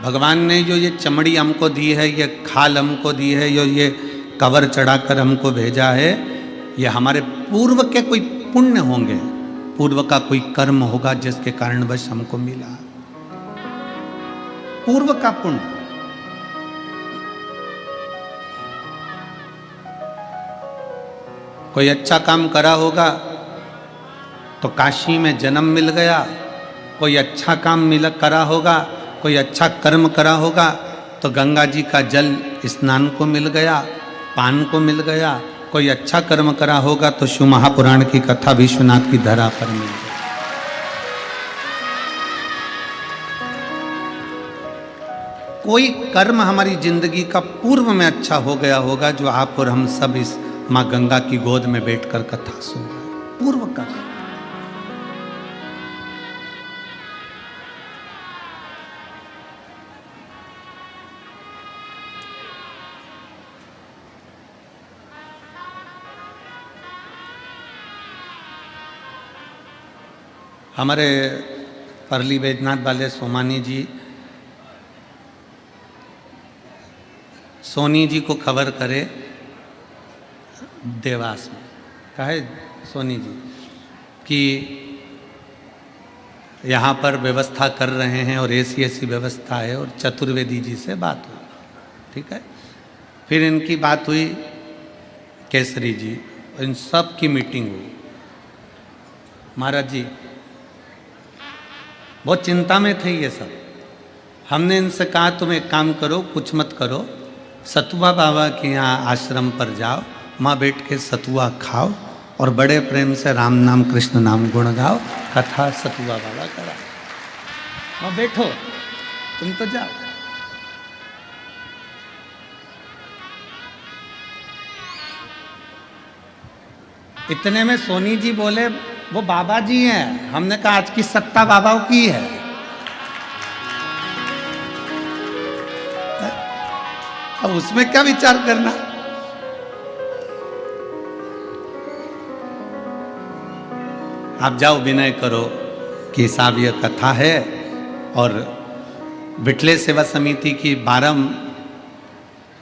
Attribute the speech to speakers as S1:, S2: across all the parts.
S1: भगवान ने जो ये चमड़ी हमको दी है, ये खाल हमको दी है, ये कवर चढ़ाकर हमको भेजा है, ये हमारे पूर्व के कोई पुण्य होंगे, पूर्व का कोई कर्म होगा जिसके कारणवश हमको मिला, पूर्व का पुण्य। कोई अच्छा काम करा होगा तो काशी में जन्म मिल गया, कोई अच्छा काम करा होगा, कोई अच्छा कर्म करा होगा तो गंगा जी का जल स्नान को मिल गया, पान को मिल गया, कोई अच्छा कर्म करा होगा तो शिव महापुराण की कथा विश्वनाथ की धरा पर मिल गई। कोई कर्म हमारी जिंदगी का पूर्व में अच्छा हो गया होगा जो आप और हम सब इस माँ गंगा की गोद में बैठकर कथा सुन रहे हैं, पूर्व का। हमारे परली बैजनाथ वाले सोमानी जी, सोनी जी को खबर करे देवास में, कहे सोनी जी कि यहाँ पर व्यवस्था कर रहे हैं और ऐसी व्यवस्था है, और चतुर्वेदी जी से बात हुई, ठीक है। फिर इनकी बात हुई केसरी जी, इन सब की मीटिंग हुई। महाराज जी बहुत चिंता में थे ये सब। हमने इनसे कहा तुम एक काम करो, कुछ मत करो, सतुआ बाबा के यहाँ आश्रम पर जाओ, माँ बैठ के सतुआ खाओ और बड़े प्रेम से राम नाम कृष्ण नाम गुण गाओ, कथा सतुआ बाबा करा। माँ बैठो, तुम तो जाओ। इतने में सोनी जी बोले वो बाबा जी हैं। हमने कहा आज की सत्ता बाबाओं की है। अब उसमें क्या विचार करना। आप जाओ, विनय करो कि साहब ये कथा है, और विठले सेवा समिति की 12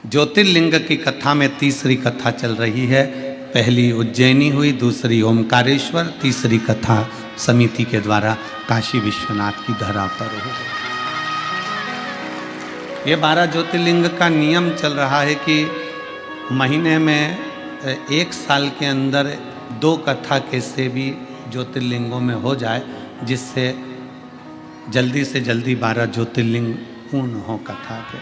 S1: ज्योतिर्लिंग की कथा में तीसरी कथा चल रही है। पहली उज्जैनी हुई, दूसरी ओमकारेश्वर, तीसरी कथा समिति के द्वारा काशी विश्वनाथ की धरा पर हुई। ये 12 ज्योतिर्लिंग का नियम चल रहा है कि महीने में 1 साल के अंदर 2 कथा कैसे भी ज्योतिर्लिंगों में हो जाए, जिससे जल्दी से जल्दी 12 ज्योतिर्लिंग पूर्ण हो कथा के।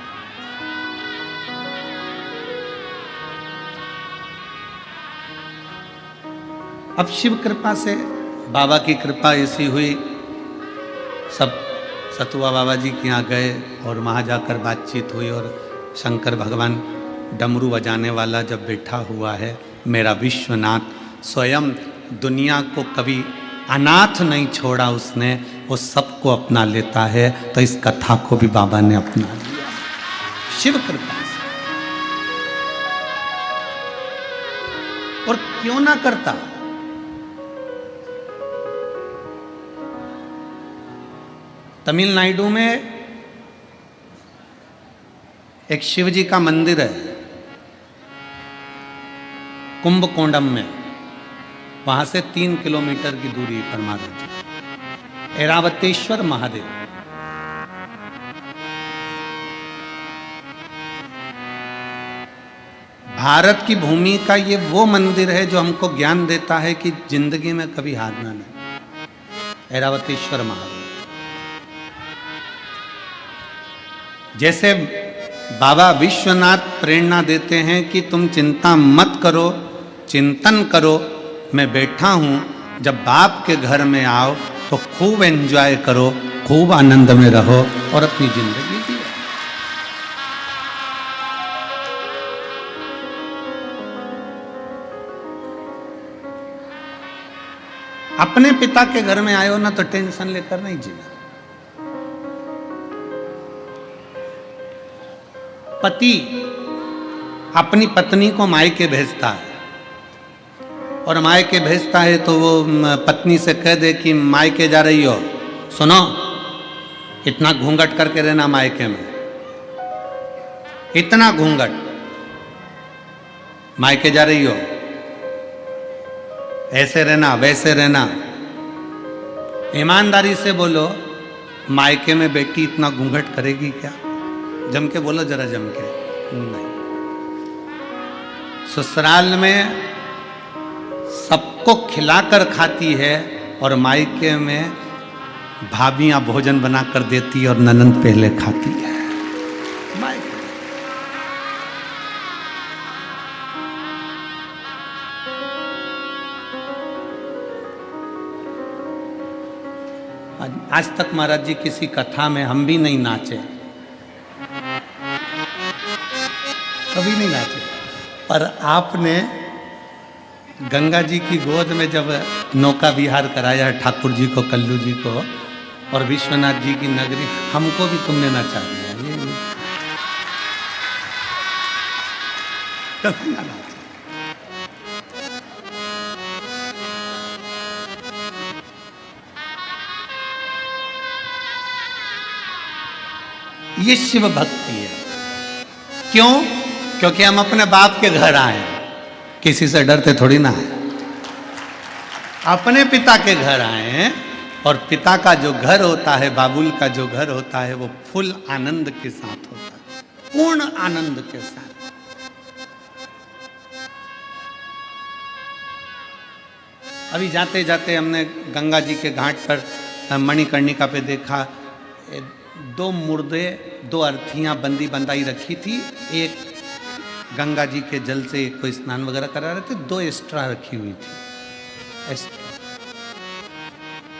S1: अब शिव कृपा से, बाबा की कृपा ऐसी हुई, सब सतुआ बाबा जी के यहाँ गए और वहाँ जाकर बातचीत हुई, और शंकर भगवान डमरू बजाने वाला जब बैठा हुआ है, मेरा विश्वनाथ स्वयं दुनिया को कभी अनाथ नहीं छोड़ा उसने, वो सबको अपना लेता है, तो इस कथा को भी बाबा ने अपना लिया शिव कृपा से। और क्यों ना करता। तमिलनाडु में एक शिव जी का मंदिर है, कुंभकोणम में, वहां से 3 किलोमीटर की दूरी पर महाराज जी, ऐरावतेश्वर महादेव। भारत की भूमि का ये वो मंदिर है जो हमको ज्ञान देता है कि जिंदगी में कभी हारना नहीं। ऐरावतेश्वर महादेव जैसे बाबा विश्वनाथ प्रेरणा देते हैं कि तुम चिंता मत करो, चिंतन करो, मैं बैठा हूं, जब बाप के घर में आओ तो खूब एंजॉय करो, खूब आनंद में रहो और अपनी जिंदगी जियो। अपने पिता के घर में आए हो ना तो टेंशन लेकर नहीं जीना। पति अपनी पत्नी को मायके भेजता है, और मायके भेजता है तो वो पत्नी से कह दे कि मायके जा रही हो, सुनो इतना घूंघट करके रहना मायके में, इतना घूंघट। मायके जा रही हो, ऐसे रहना वैसे रहना। ईमानदारी से बोलो, मायके में बेटी इतना घूंघट करेगी क्या? जम के बोलो, जरा जम के। नहीं। ससुराल में सबको खिलाकर खाती है और मायके में भाभियां भोजन बनाकर देती और ननंद पहले खाती है। मायके आज तक महाराज जी किसी कथा में हम भी नहीं नाचे, कभी नहीं नाचे। पर आपने गंगा जी की गोद में जब नौका विहार कराया ठाकुर जी को, कल्लू जी को, और विश्वनाथ जी की नगरी, हमको भी तुमने नचा दिया। कभी ना नाचे। ये शिव भक्ति है। क्यों? क्योंकि हम अपने बाप के घर आए, किसी से डरते थोड़ी ना है। अपने पिता के घर आए हैं, और पिता का जो घर होता है, बाबुल का जो घर होता है, वो फुल आनंद के साथ होता है, पूर्ण आनंद के साथ। अभी जाते जाते हमने गंगा जी के घाट पर मणिकर्णिका पे देखा, दो मुर्दे, दो अर्थियां बंदी बंदाई रखी थी। एक गंगा जी के जल से कोई स्नान वगैरह करा रहे थे, दो एक्स्ट्रा रखी हुई थी। एक्स्ट्रा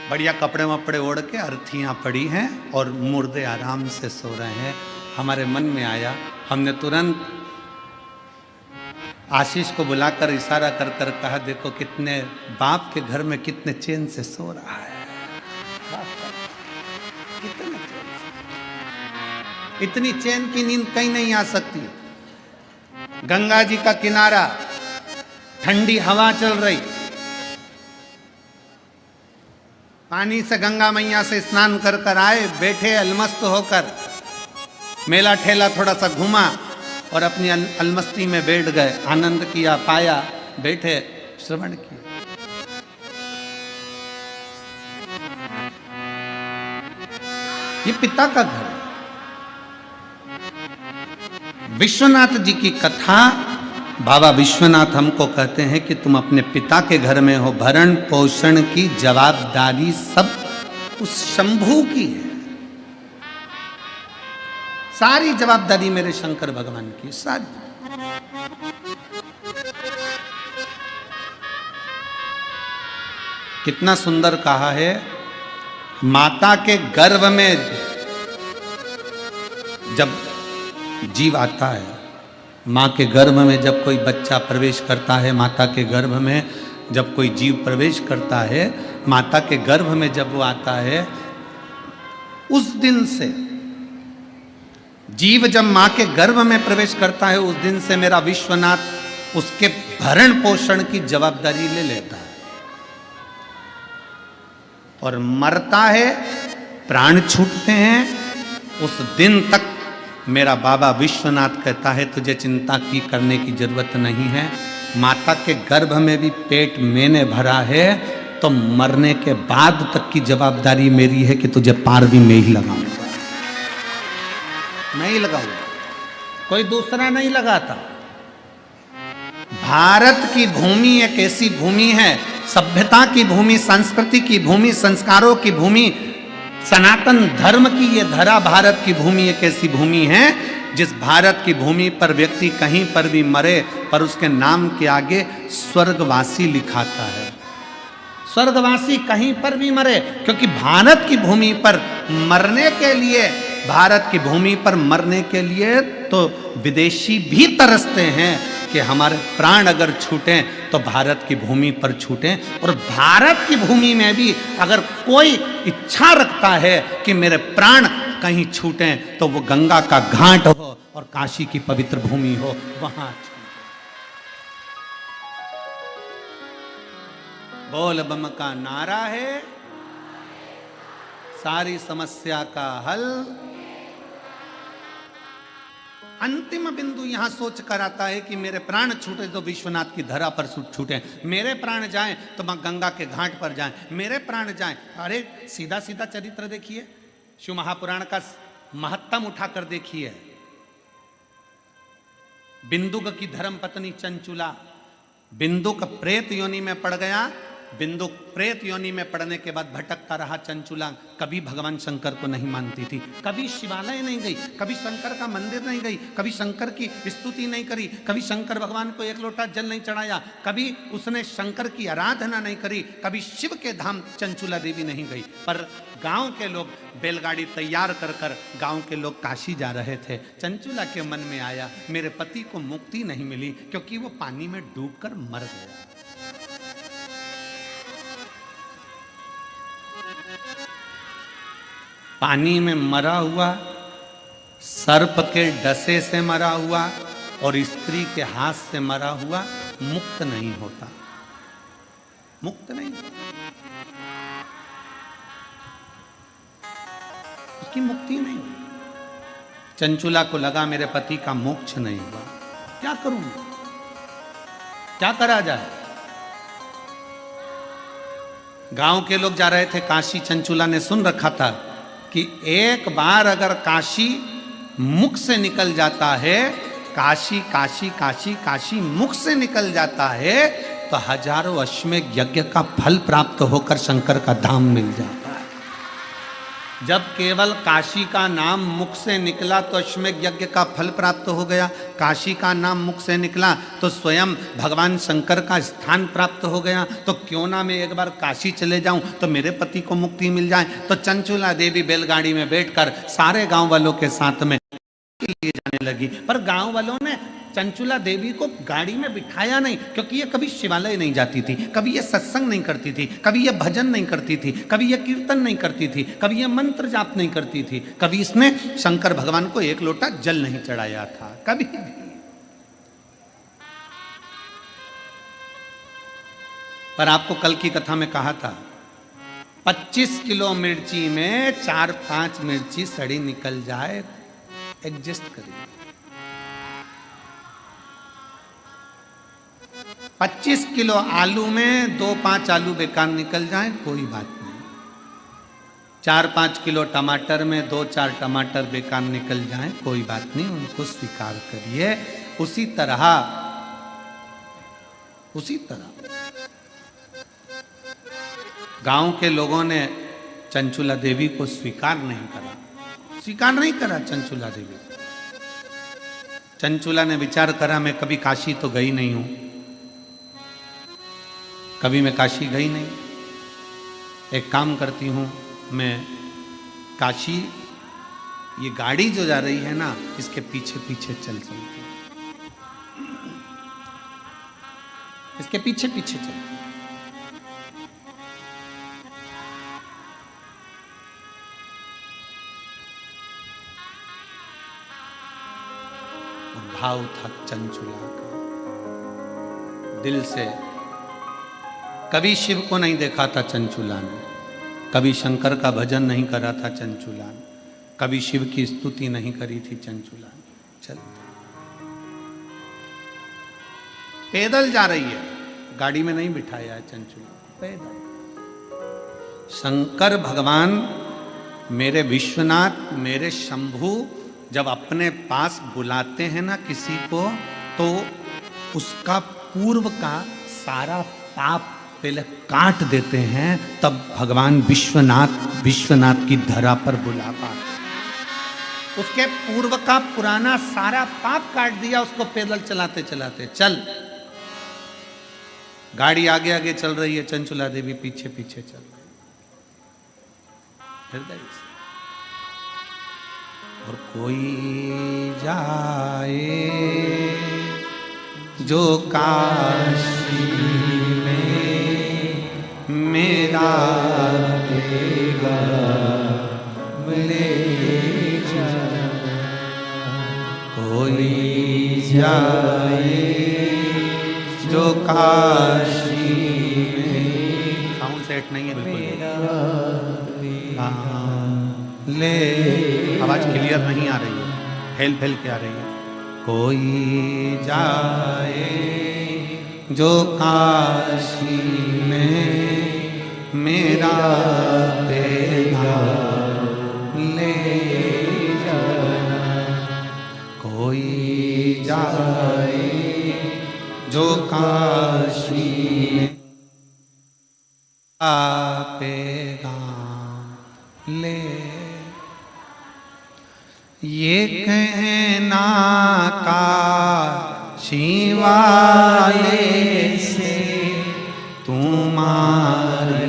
S1: बढ़िया कपड़े वपड़े ओढ़ के अर्थियां पड़ी हैं और मुर्दे आराम से सो रहे हैं। हमारे मन में आया, हमने तुरंत आशीष को बुलाकर इशारा कर कर कहा, देखो कितने बाप के घर में कितने चैन से सो रहा है, कितने चैन से। इतनी चैन की नींद कहीं नहीं आ सकती। गंगा जी का किनारा, ठंडी हवा चल रही, पानी से गंगा मैया से स्नान कर कर आए, बैठे अलमस्त होकर, मेला ठेला थोड़ा सा घूमा और अपनी अलमस्ती में बैठ गए, आनंद किया, पाया, बैठे, श्रवण किया। ये पिता का घर। विश्वनाथ जी की कथा, बाबा विश्वनाथ हमको कहते हैं कि तुम अपने पिता के घर में हो, भरण पोषण की जवाबदारी सब उस शंभू की है। सारी जवाबदारी मेरे शंकर भगवान की, सारी। कितना सुंदर कहा है, माता के गर्भ में जब जीव आता है, माँ के गर्भ में जब कोई बच्चा प्रवेश करता है, माता के गर्भ में जब कोई जीव प्रवेश करता है, माता के गर्भ में जब वो आता है, उस दिन से जीव जब माँ के गर्भ में प्रवेश करता है, उस दिन से मेरा विश्वनाथ उसके भरण पोषण की जवाबदारी ले लेता है। और मरता है, प्राण छूटते हैं, उस दिन तक मेरा बाबा विश्वनाथ कहता है तुझे चिंता की करने की जरूरत नहीं है। माता के गर्भ में भी पेट मैंने भरा है, तो मरने के बाद तक की जवाबदारी मेरी है कि तुझे पार भी मैं ही लगाऊंगा, मैं ही लगाऊंगा, कोई दूसरा नहीं लगाता। भारत की भूमि एक ऐसी भूमि है, सभ्यता की भूमि, संस्कृति की भूमि, संस्कारों की भूमि, सनातन धर्म की ये धरा भारत की भूमि एक ऐसी भूमि है जिस भारत की भूमि पर व्यक्ति कहीं पर भी मरे पर उसके नाम के आगे स्वर्गवासी लिखाता है। स्वर्गवासी कहीं पर भी मरे, क्योंकि भारत की भूमि पर मरने के लिए, भारत की भूमि पर मरने के लिए तो विदेशी भी तरसते हैं कि हमारे प्राण अगर छूटें तो भारत की भूमि पर छूटें। और भारत की भूमि में भी अगर कोई इच्छा रखता है कि मेरे प्राण कहीं छूटें तो वो गंगा का घाट हो और काशी की पवित्र भूमि हो, वहां बोल बम का नारा है, सारी समस्या का हल। अंतिम बिंदु यहां सोच कर आता है कि मेरे प्राण छूटे तो विश्वनाथ की धरा पर छूटे, मेरे प्राण जाएं तो मां गंगा के घाट पर जाएं, मेरे प्राण जाएं। अरे सीधा सीधा चरित्र देखिए, शिव महापुराण का महत्तम उठाकर देखिए। बिंदुक की धर्म पत्नी चंचुला, बिंदुक प्रेत योनि में पड़ गया। बिंदुक प्रेत योनि में पड़ने के बाद भटकता रहा चंचुला। कभी भगवान शंकर को नहीं मानती थी, कभी शिवालय नहीं गई, कभी शंकर का मंदिर नहीं गई, कभी शंकर की स्तुति नहीं करी, कभी शंकर भगवान को एक लोटा जल नहीं चढ़ाया, कभी उसने शंकर की आराधना नहीं करी, कभी शिव के धाम चंचुला देवी नहीं गई। पर गांव के लोग बैलगाड़ी तैयार कर कर गांव के लोग काशी जा रहे थे। चंचुला के मन में आया मेरे पति को मुक्ति नहीं मिली क्योंकि वो पानी में डूबकर मर गया। पानी में मरा हुआ, सर्प के डसे से मरा हुआ और स्त्री के हाथ से मरा हुआ मुक्त नहीं होता, मुक्त नहीं होता, उसकी मुक्ति नहीं हुई। चंचुला को लगा मेरे पति का मोक्ष नहीं हुआ, क्या करूं, क्या करा जाए। गांव के लोग जा रहे थे काशी। चंचुला ने सुन रखा था कि एक बार अगर काशी मुख से निकल जाता है, काशी काशी काशी काशी मुख से निकल जाता है तो हजारों अश्वमेध यज्ञ का फल प्राप्त होकर शंकर का धाम मिल जाता है। जब केवल काशी का नाम मुख से निकला तो अश्वमेध यज्ञ का फल प्राप्त हो गया। काशी का नाम मुख से निकला तो स्वयं भगवान शंकर का स्थान प्राप्त हो गया। तो क्यों ना मैं एक बार काशी चले जाऊं तो मेरे पति को मुक्ति मिल जाए। तो चंचुला देवी बैलगाड़ी में बैठकर सारे गांव वालों के साथ में लिए जाने लगी। पर गांव वालों ने चंचुला देवी को गाड़ी में बिठाया नहीं, क्योंकि ये कभी शिवालय नहीं जाती थी, कभी ये सत्संग नहीं करती थी, कभी ये भजन नहीं करती थी, कभी ये कीर्तन नहीं करती थी, कभी ये मंत्र जाप नहीं करती थी, कभी इसने शंकर भगवान को एक लोटा जल नहीं चढ़ाया था, कभी भी। पर आपको कल की कथा में कहा था 25 किलो मिर्ची में 4-5 मिर्ची सड़ी निकल जाए, एडजस्ट करिए। 25 किलो आलू में 2-5 आलू बेकार निकल जाए, कोई बात नहीं। 4-5 किलो टमाटर में 2-4 टमाटर बेकार निकल जाए, कोई बात नहीं, उनको स्वीकार करिए। उसी तरह गांव के लोगों ने चंचुला देवी को स्वीकार नहीं करा चंचुला देवी। चंचुला ने विचार करा मैं कभी काशी तो गई नहीं हूं, कभी मैं काशी गई नहीं। एक काम करती हूं, मैं काशी, ये गाड़ी जो जा रही है ना, इसके पीछे पीछे चलती हूं, इसके पीछे पीछे चलती हूं। भाव था चंचुला का दिल से। कभी शिव को नहीं देखा था चंचुला ने, कभी शंकर का भजन नहीं करा था चंचुला ने, कभी शिव की स्तुति नहीं करी थी चंचुला ने। चल पैदल जा रही है, गाड़ी में नहीं बिठाया है चंचुला को, पैदल। शंकर भगवान, मेरे विश्वनाथ, मेरे शंभू जब अपने पास बुलाते हैं ना किसी को, तो उसका पूर्व का सारा पाप पहले काट देते हैं, तब भगवान विश्वनाथ की धरा पर बुला पाते। उसके पूर्व का पुराना सारा पाप काट दिया उसको पैदल चलाते चलाते। चल, गाड़ी आगे आगे चल रही है, चंचुला देवी पीछे पीछे चल रही हृदय से। और कोई जाए जो काशी में मेरा देगा ले जा, कोई जाए जो काशी में। साउंड सेट नहीं है बिल्कुल। ले, आवाज क्लियर नहीं आ रही है, फैल फैल के आ रही है। कोई जाए जो काशी में मेरा पैगाम ले जाना, कोई जाए जो काशी में पैगाम ले। ये कहना काशी वाले से तुम्हारी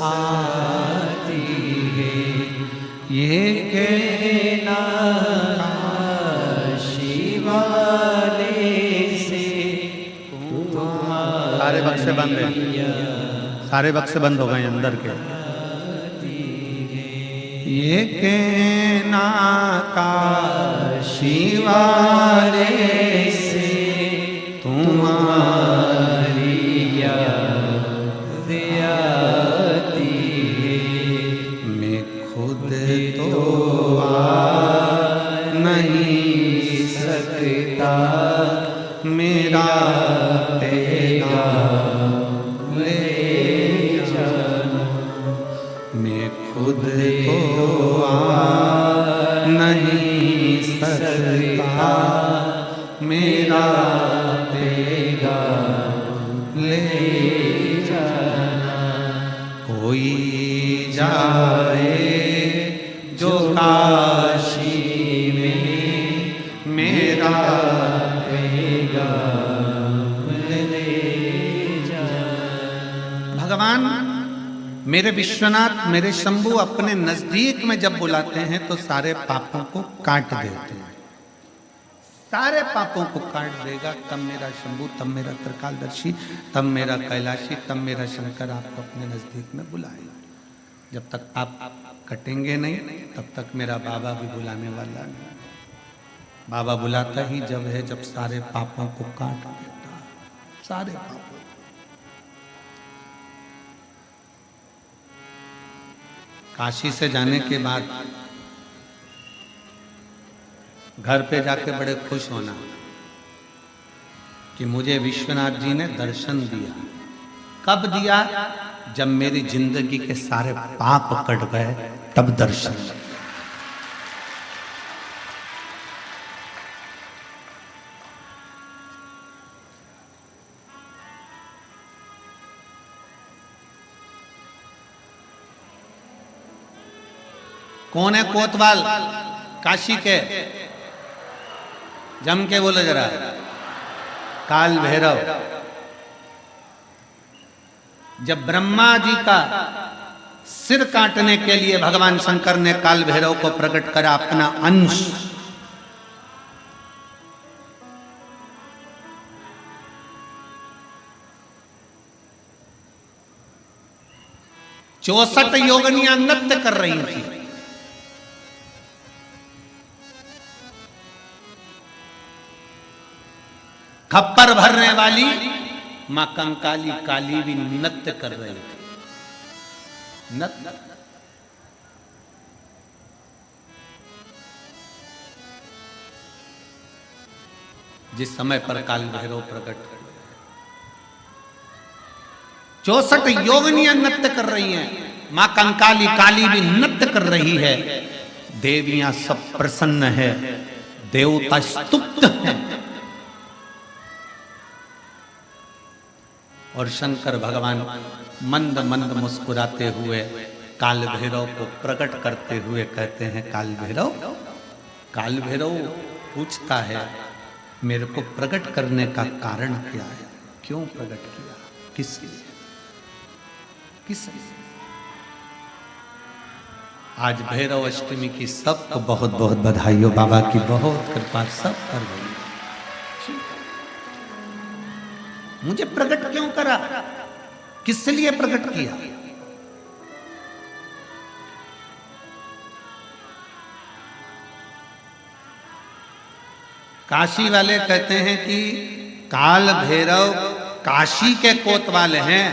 S1: आती है, ये कहना काशी वाले से तुम्हारी। सारे बक्से बंद हैं, सारे बक्से बंद हो गए अंदर के। ये कहना काशी वाले से तुम्हारी याद आती है, मैं खुद तो आ नहीं सकता, मेरा पैगाम ले जाना, मैं खुद तो आ नहीं सकता, मेरा पैगाम ले जाना। कोई जाए जो काशी में मेरा पैगाम ले जाना। भगवान मेरे विश्वनाथ, मेरे शंभु अपने नजदीक में जब बुलाते हैं तो सारे पापों को काट देते हैं, सारे पापों को काट देगा। तब मेरा शंभु, तब मेरा त्रिकालदर्शी, तब मेरा कैलाशी, तब मेरा शंकर आपको अपने नजदीक में बुलाएगा। जब तक आप कटेंगे नहीं तब तक मेरा बाबा भी बुलाने वाला नहीं। बाबा बुलाता ही जब है जब सारे पापों को काट देता है, सारे पापों। काशी से जाने के बाद घर पे जाके बड़े खुश होना कि मुझे विश्वनाथ जी ने दर्शन दिया। कब दिया? जब मेरी जिंदगी के सारे पाप कट गए तब दर्शन दिया। कौन है कोतवाल काशी के? जम के बोलो जरा। काल भैरव। जब ब्रह्मा जी का सिर काटने के लिए भगवान शंकर ने काल भैरव को प्रकट करा अपना अंश, चौसठ योगिनियां नृत्य कर रही थी। खप्पर भरने वाली मां कंकाली काली भी नृत्य कर रही थी। नृत्य जिस समय पर काल भैरव प्रकट, 64 योगिनियां नृत्य कर रही हैं, मां कंकाली काली भी नृत्य कर रही है। देवियां सब प्रसन्न है, देवता स्तुप्त हैं और शंकर भगवान मंद मंद मुस्कुराते हुए काल भैरव को प्रकट करते हुए कहते हैं, काल भैरव। काल भैरव पूछता है, मेरे को प्रकट करने का कारण क्या है? क्यों प्रकट किया? किस लिए? किस लिए? आज भैरव अष्टमी की सबको बहुत बहुत बधाई हो। बाबा की बहुत कृपा सब कर रही। मुझे प्रकट क्यों करा? किस लिए प्रकट किया? काशी वाले कहते हैं कि काल भैरव काशी के कोतवाल हैं,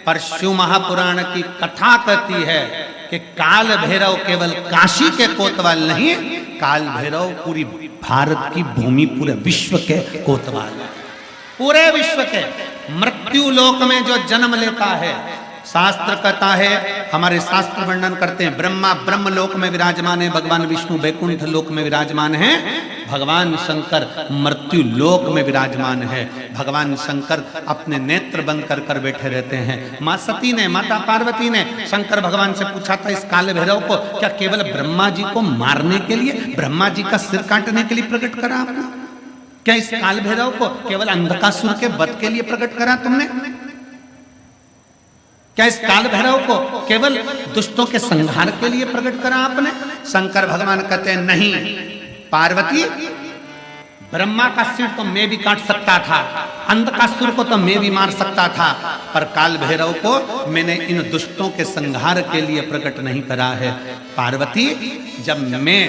S1: पर शिव महापुराण की कथा कहती है कि कि काल भैरव केवल काशी के कोतवाल नहीं, काल भैरव पूरी भारत की भूमि, पूरे विश्व के कोतवाल है। पूरे विश्व के मृत्यु लोक में जो जन्म लेता है, शास्त्र कहता है, हमारे शास्त्र वर्णन करते हैं, ब्रह्मा ब्रह्म लोक में विराजमान है, भगवान विष्णु बैकुंठ लोक में विराजमान है, भगवान शंकर मृत्यु लोक में विराजमान है। भगवान शंकर अपने नेत्र बंद कर कर बैठे रहते हैं। मां सती ने, माता पार्वती ने शंकर भगवान से पूछा था, इस काल भैरव को क्या केवल ब्रह्मा जी को मारने के लिए, ब्रह्मा जी का सिर काटने के लिए प्रकट करा आपने? क्या इस काल भैरव को केवल अंधकासुर के वध के लिए प्रकट करा तुमने? क्या इस काल भैरव को केवल दुष्टों के संहार के लिए प्रकट करा आपने? शंकर भगवान कहते हैं, नहीं पार्वती, ब्रह्मा का सिर तो मैं भी काट सकता था, अंधकासुर को तो मैं भी मार सकता था, पर काल भैरव को मैंने इन दुष्टों के संहार के लिए प्रकट नहीं करा है। पार्वती, जब मैं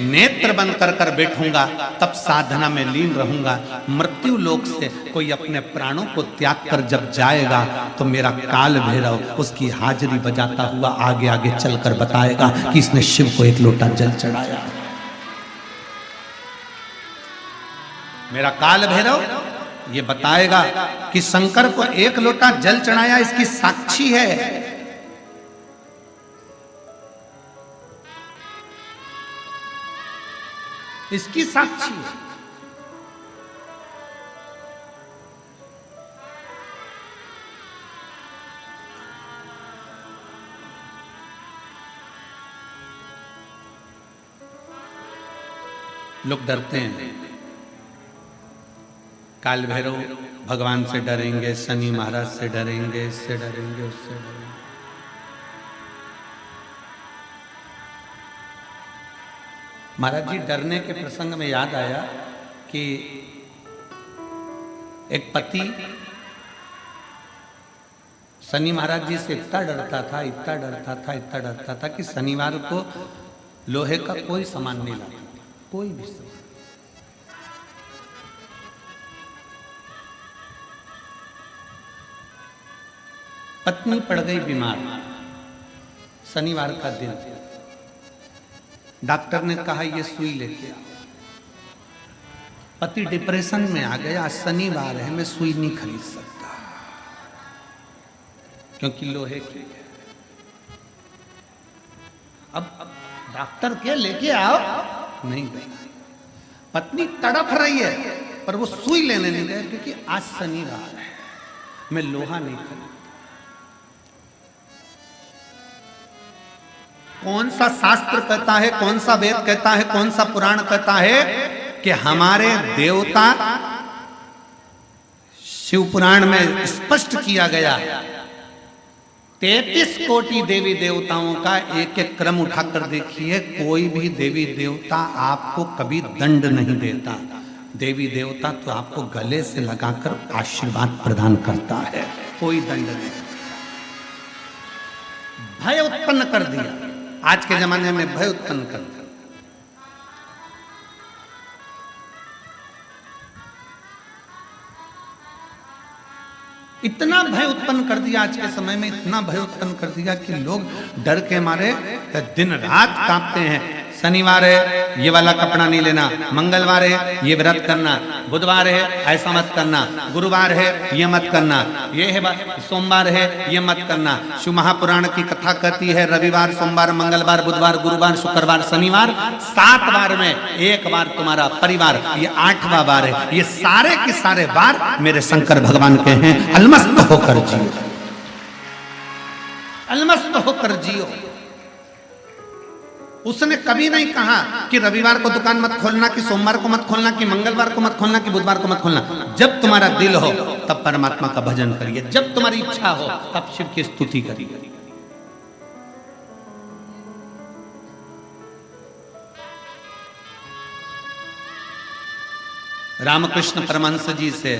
S1: नेत्र बंद कर कर बैठूंगा तब साधना में लीन रहूंगा। मृत्यु लोक से कोई अपने प्राणों को त्याग कर जब जाएगा तो मेरा काल भैरव उसकी हाजिरी बजाता हुआ आगे आगे चलकर बताएगा कि इसने शिव को एक लोटा जल चढ़ाया। मेरा काल भैरव ये बताएगा कि शंकर को एक लोटा जल चढ़ाया, इसकी साक्षी है। इसकी साक्षी है। लोग डरते हैं, काल भैरव भगवान से डरेंगे, शनि महाराज से डरेंगे, इससे डरेंगे, उससे डरेंगे। महाराज जी डरने के प्रसंग में याद आया कि एक पति शनि महाराज जी से इतना डरता था, इतना डरता था, इतना डरता था कि शनिवार को लोहे का कोई सामान नहीं लाता, कोई भी सामान। पत्नी पड़ गई बीमार, शनिवार का दिन, डॉक्टर ने कहा ये सुई लेके आओ। पति डिप्रेशन में आ गया, शनिवार है, मैं सुई नहीं खरीद सकता क्योंकि लोहे की है। अब डॉक्टर के लेके आओ, नहीं गई। पत्नी तड़प रही है पर वो सुई लेने नहीं गए क्योंकि आज शनिवार है, मैं लोहा नहीं खरीद। कौन सा शास्त्र कहता है, कौन सा वेद कहता है, कौन सा पुराण कहता है कि हमारे देवता, शिव पुराण में स्पष्ट किया गया, 33 कोटि देवी देवताओं का एक एक क्रम उठाकर देखिए, कोई भी देवी देवता आपको कभी दंड नहीं देता। देवी देवता तो आपको गले से लगाकर आशीर्वाद प्रदान करता है, कोई दंड नहीं। भय उत्पन्न कर दिया, आज के जमाने में भय उत्पन्न कर दिया। इतना भय उत्पन्न कर दिया, आज के समय में इतना भय उत्पन्न कर दिया कि लोग डर के मारे दिन रात कांपते हैं। शनिवार है ये वाला कपड़ा नहीं लेना, मंगलवार है ये व्रत करना, बुधवार है ऐसा मत करना, गुरुवार है ये मत करना, ये है सोमवार है ये मत करना। शिव महापुराण की कथा कहती है रविवार, सोमवार, मंगलवार, बुधवार, गुरुवार, शुक्रवार, शनिवार, 7 बार में एक बार तुम्हारा परिवार, ये 8वां बार है। ये सारे के सारे बार मेरे शंकर भगवान के हैं। अलमस्त होकर जियो, अलमस्त होकर जियो। उसने कभी नहीं कहा कि रविवार को दुकान मत खोलना, कि सोमवार को मत खोलना, कि मंगलवार को मत खोलना, कि बुधवार को मत खोलना। जब तुम्हारा दिल हो तब परमात्मा का भजन करिए, जब तुम्हारी इच्छा हो तब शिव की स्तुति करिए। रामकृष्ण परमहंस जी से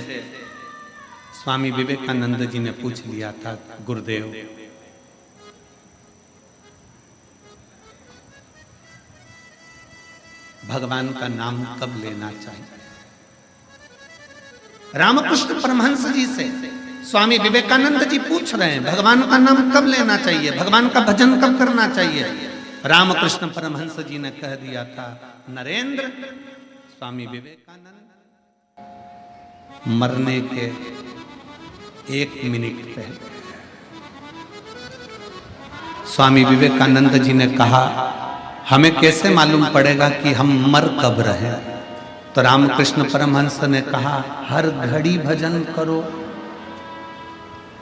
S1: स्वामी विवेकानंद जी ने पूछ लिया था, गुरुदेव भगवान का नाम कब लेना चाहिए? रामकृष्ण परमहंस जी से स्वामी विवेकानंद जी पूछ रहे हैं भगवान का नाम कब लेना चाहिए, भगवान का भजन कब करना चाहिए। रामकृष्ण परमहंस जी ने कह दिया था, नरेंद्र, स्वामी विवेकानंद मरने के 1 मिनट पहले स्वामी विवेकानंद जी ने कहा, हमें कैसे मालूम पड़ेगा कि हम मर कब रहे। तो रामकृष्ण परमहंस ने कहा, हर घड़ी भजन करो,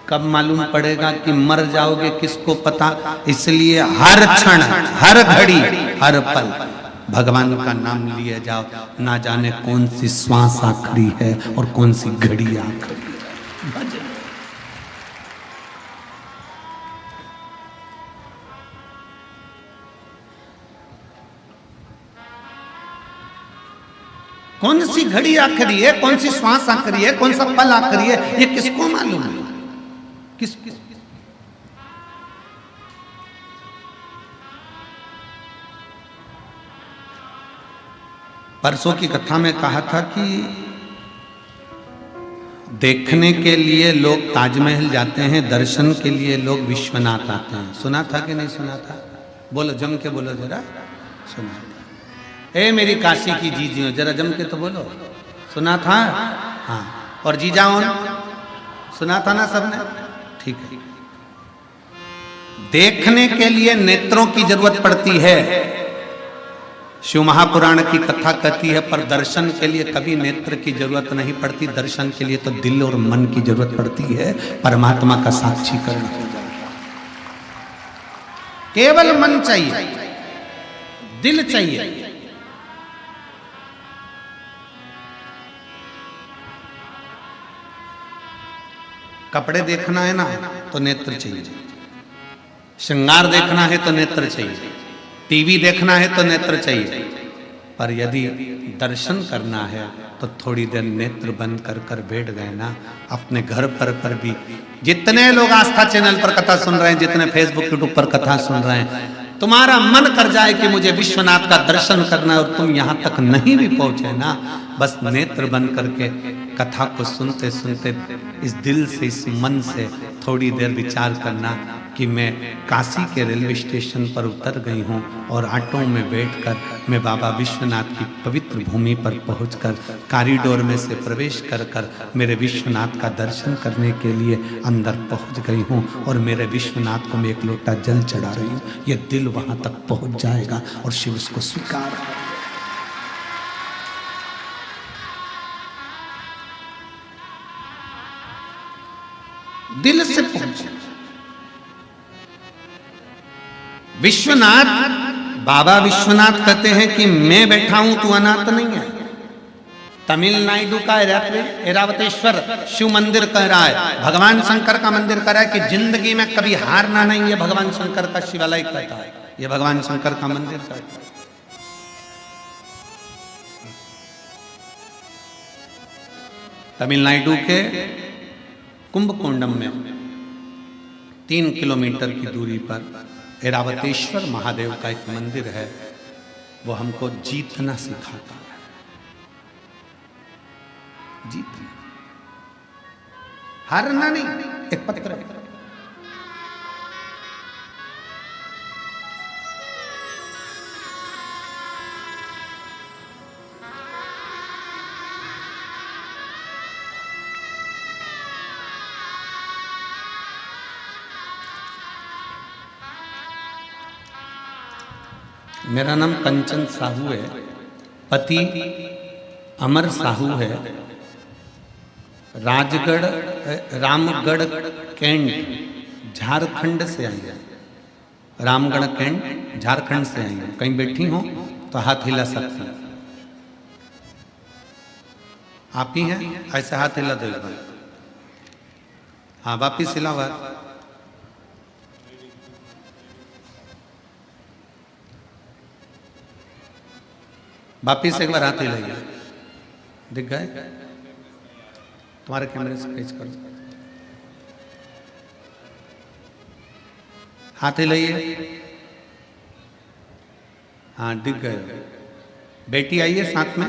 S1: कब मालूम पड़ेगा कि मर जाओगे किसको पता। इसलिए हर क्षण, हर घड़ी, हर पल भगवान का नाम लिए जाओ। ना जाने कौन सी श्वास आखिरी है और कौन सी घड़ी आखिरी है। भजन कौन सी घड़ी आखिरी है, कौन सी श्वास आखिरी है, कौन सा पल आखिरी है, ये किसको मालूम है। किस परसों की कथा में कहा था कि देखने के लिए लोग ताजमहल जाते हैं, दर्शन के लिए लोग विश्वनाथ आते हैं। सुना था कि नहीं सुना था? बोलो, जम के बोलो जरा। सुना था। ए मेरी काशी की जीजियों, जरा जम के तो बोलो। सुना था? हाँ। और जीजाओं, सुना था ना सबने? ठीक है। देखने के लिए नेत्रों की जरूरत पड़ती है, शिव महापुराण की कथा कहती है, पर दर्शन के लिए कभी नेत्र की जरूरत नहीं पड़ती। दर्शन के लिए तो दिल और मन की जरूरत पड़ती है, परमात्मा का साक्षीकरण हो जाए। केवल मन चाहिए, दिल चाहिए। कपड़े देखना है ना तो नेत्र चाहिए, श्रृंगार देखना है तो नेत्र चाहिए, टीवी देखना है तो नेत्र चाहिए, पर यदि दर्शन करना है तो थोड़ी देर नेत्र बंद कर कर बैठ गए ना, अपने घर पर भी जितने लोग आस्था चैनल पर कथा सुन रहे हैं, जितने फेसबुक यूट्यूब पर कथा सुन रहे हैं, तुम्हारा मन कर जाए कि मुझे विश्वनाथ का दर्शन करना है और तुम यहां तक नहीं भी पहुंचे ना, बस नेत्र बंद करके कथा को सुनते सुनते इस दिल से, इस मन से थोड़ी देर विचार करना कि मैं काशी के रेलवे स्टेशन पर उतर गई हूँ और ऑटो में बैठकर मैं बाबा विश्वनाथ की पवित्र भूमि पर पहुंचकर कॉरिडोर में से प्रवेश कर कर मेरे विश्वनाथ का दर्शन करने के लिए अंदर पहुंच गई हूँ और मेरे विश्वनाथ को मैं एक लोटा जल चढ़ा रही हूँ। ये दिल वहां तक पहुंच जाएगा और शिव उसको स्वीकार करेगा। दिल से पहुंचे विश्वनाथ। बाबा विश्वनाथ कहते हैं कि मैं बैठा हूं, तू अनाथ नहीं है। तमिलनाडु का ऐरावतेश्वर शिव मंदिर कह रहा है, भगवान शंकर का मंदिर कह रहा है कि जिंदगी में कभी हारना नहीं है। भगवान शंकर का शिवालय कहता है, यह भगवान शंकर का मंदिर कहता है। तमिलनाडु के कुंभकोंडम में 3 किलोमीटर की दूरी पर ऐरावतेश्वर महादेव का एक मंदिर है। वो हमको जीतना सिखाता है, जीतना, हारना नहीं। एक पत्र है, मेरा नाम कंचन साहू है, पति अमर साहू है, राजगढ़ रामगढ़ कैंट झारखंड से आई है। रामगढ़ कैंट झारखंड से आई है। कहीं बैठी हो तो हाथ हिला सकती है। आप ही हैं? ऐसे हाथ हिला दो एक बार। हाँ, वापिस हिला हुआ। वापिस एक बार हाथ हिलाइए। दिख गए? तुम्हारे कैमरे से पेच कर दो। हाथ हिलाइए। हाँ, दिख गए। बेटी आई है साथ में,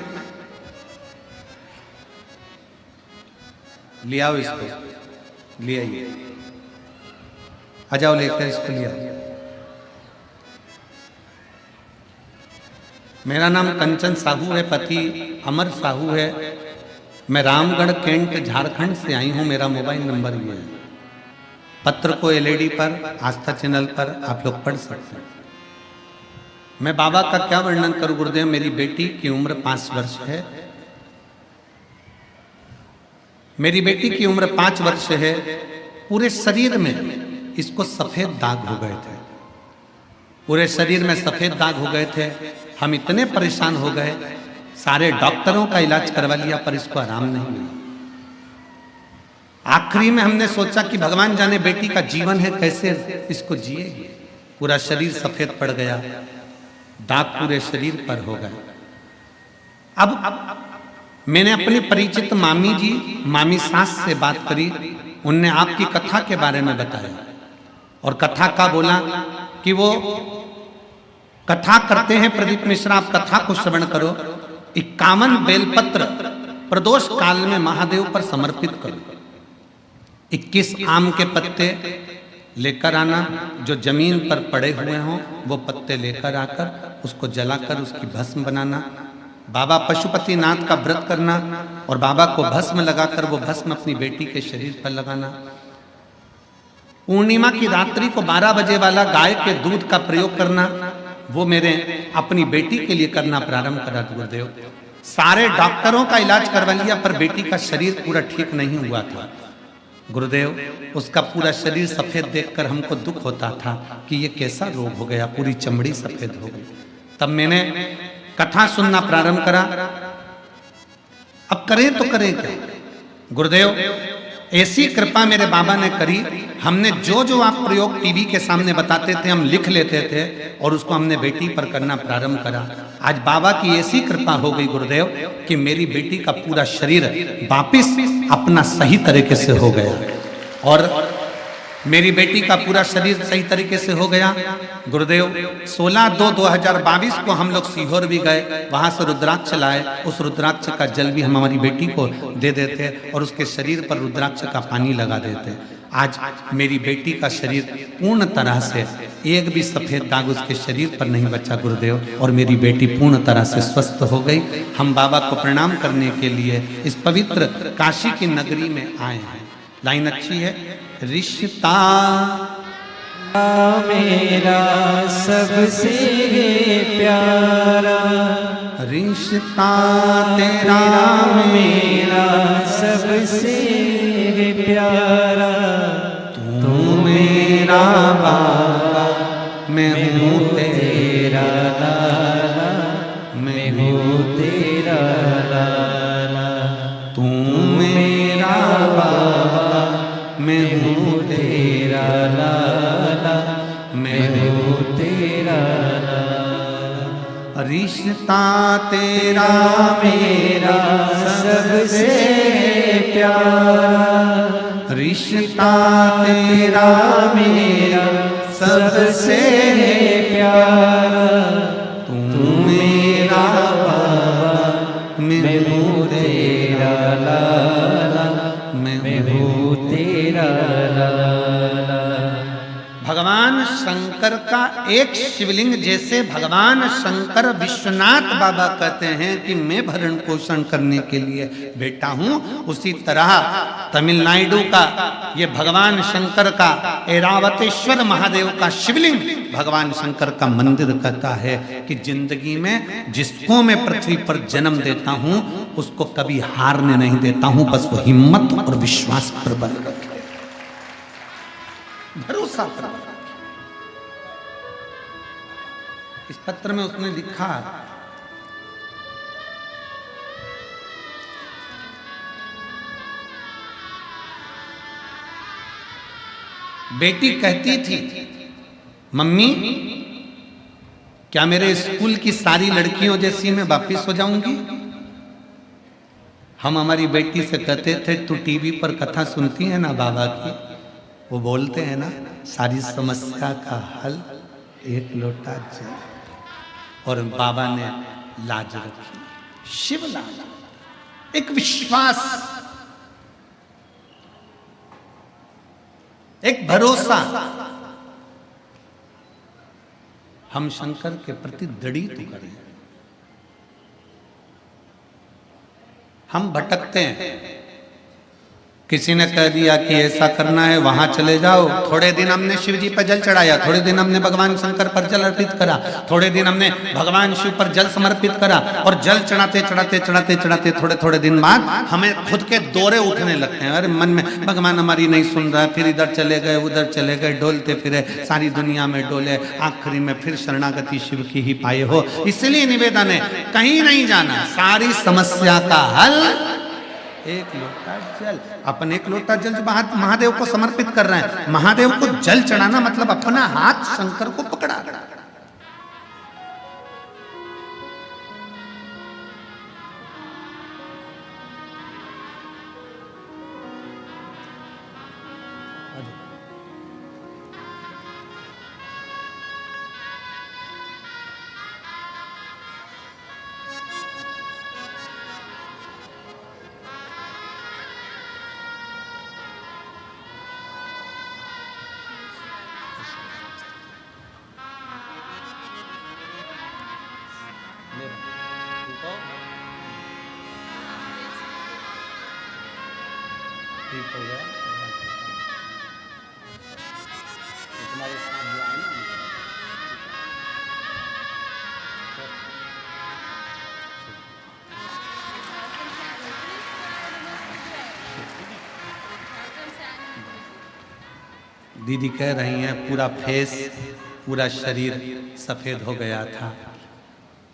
S1: ले आओ इसको। ले आइए, आ जाओ लेकर इसको लिया। मेरा नाम कंचन साहू है, पति अमर साहू है। मैं रामगढ़ कैंट झारखंड से आई हूं। मेरा मोबाइल नंबर ये है। पत्र को एलईडी पर, आस्था चैनल पर आप लोग पढ़ सकते हैं। मैं बाबा का क्या वर्णन करूं गुरुदेव। मेरी बेटी की उम्र 5 वर्ष है। मेरी बेटी की उम्र 5 वर्ष है। पूरे शरीर में इसको सफेद दाग हो गए थे। पूरे शरीर में सफेद दाग हो गए थे। हम इतने परेशान हो गए, सारे डॉक्टरों का इलाज करवा लिया पर इसको आराम नहीं मिला। आखिरी में हमने सोचा कि भगवान जाने बेटी का जीवन है, कैसे इसको जिएगी। पूरा शरीर सफेद पड़ गया, दाग पूरे शरीर पर हो गए। अब मैंने अपनी परिचित मामी सास से बात करी। उनने आपकी कथा के बारे में बताया और कथा का बोला कि वो कथा करते हैं प्रदीप मिश्रा, आप कथा को श्रवण करो। 51 बेलपत्र प्रदोष काल में महादेव पर समर्पित करो। 21 आम के पत्ते लेकर आना, जो जमीन पर पड़े हुए हों वो पत्ते लेकर आकर उसको जलाकर उसकी भस्म बनाना। बाबा पशुपतिनाथ का व्रत करना और बाबा को भस्म लगाकर वो भस्म अपनी बेटी के शरीर पर लगाना। पूर्णिमा की रात्रि को 12 बजे वाला गाय के दूध का प्रयोग करना, वो मेरे अपनी बेटी के लिए करना प्रारंभ करा गुरुदेव। सारे डॉक्टरों का इलाज करवा लिया पर बेटी का शरीर पूरा ठीक नहीं हुआ था गुरुदेव। उसका पूरा शरीर सफेद देखकर हमको दुख होता था कि ये कैसा रोग हो गया, पूरी चमड़ी सफेद हो गई। तब मैंने कथा सुनना प्रारंभ करा। अब करें तो करें क्या गुरुदेव। ऐसी कृपा मेरे बाबा ने करी। हमने जो आप प्रयोग टीवी के सामने बताते थे हम लिख लेते थे और उसको हमने बेटी पर करना प्रारंभ करा। आज बाबा की ऐसी कृपा हो गई गुरुदेव कि मेरी बेटी का पूरा शरीर वापिस अपना सही तरीके से हो गया और मेरी बेटी का पूरा शरीर सही तरीके से हो गया गुरुदेव। 16/2/2022 को हम लोग सीहोर भी गए, वहां से रुद्राक्ष लाए। उस रुद्राक्ष का जल भी हम हमारी बेटी को दे देते और उसके शरीर पर रुद्राक्ष का पानी लगा देते। आज मेरी बेटी का शरीर पूर्ण तरह से एक भी सफेद दाग उसके शरीर पर नहीं बचा गुरुदेव और मेरी बेटी पूर्ण तरह से स्वस्थ हो गई। हम बाबा को प्रणाम करने के लिए इस पवित्र काशी की नगरी में आए हैं। लाइन अच्छी है। रिश्ता
S2: मेरा सबसे प्यारा,
S1: रिश्ता तेरा
S2: मेरा सबसे प्यारा।
S1: तू मेरा बाबा, मैं हूँ तेरा
S2: लाला,
S1: मैं
S2: हूँ तेरा लाला।
S1: तू मेरा बाबा, मैं हूँ
S2: तेरा लाला, मैं हूँ तेरा लाला।
S1: रिश्ता तेरा
S2: मेरा सबसे प्यारा,
S1: रिश्ता तेरा
S2: मेरा सबसे प्यारा।
S1: तू मेरा बाबा, मैं हूँ
S2: तेरा लाला,
S1: मैं
S2: हूँ तेरा लाला।
S1: भगवान शंकर का एक शिवलिंग, जैसे भगवान शंकर विश्वनाथ बाबा कहते हैं कि मैं भरण पोषण करने के लिए बेटा हूं, उसी तरह तमिलनाडु का ये भगवान शंकर का ऐरावतेश्वर महादेव का शिवलिंग भगवान शंकर का मंदिर कहता है कि जिंदगी में जिसको मैं पृथ्वी पर जन्म देता हूं उसको कभी हारने नहीं देता हूं, बस वो हिम्मत और विश्वास प्रबल रखे, भरोसा प्रबल रखे। इस पत्र में उसने लिखा, बेटी कहती थी मम्मी क्या मेरे स्कूल की सारी लड़कियों जैसी मैं वापिस हो जाऊंगी। हम हमारी बेटी से कहते थे तू टीवी पर कथा सुनती है ना बाबा की, वो बोलते हैं ना सारी समस्या का हल एक लोटा जल, और बाबा ने लाज रखी, शिव लाज, एक विश्वास। एक भरोसा। हम शंकर के प्रति दृढ़ तो करें। हम भटकते हैं, किसी ने कह दिया कि ऐसा करना है, वहां चले जाओ। थोड़े दिन हमने शिव जी पर जल चढ़ाया, थोड़े दिन हमने भगवान शंकर पर जल अर्पित करा, थोड़े दिन हमने भगवान शिव पर जल समर्पित करा, और जल चढ़ाते चढ़ाते चढ़ाते चढ़ाते थोड़े थोड़े दिन बाद हमें खुद के दौरे उठने लगते हैं। अरे मन में भगवान हमारी नहीं सुन रहा, फिर इधर चले गए उधर चले गए, डोलते फिरे, सारी दुनिया में डोले, आखिरी में फिर शरणागति शिव की ही पाए हो। इसलिए निवेदन है, कहीं नहीं जाना, सारी समस्या का हल एक लोटा जल। अपन एक लोटा जल जब महादेव को समर्पित कर रहे हैं, महादेव को जल चढ़ाना मतलब अपना हाथ शंकर को पकड़ा। ठीक हो गया तुम्हारे साथ जो आए ना, दीदी कह रही हैं पूरा फेस पूरा शरीर सफेद हो गया था,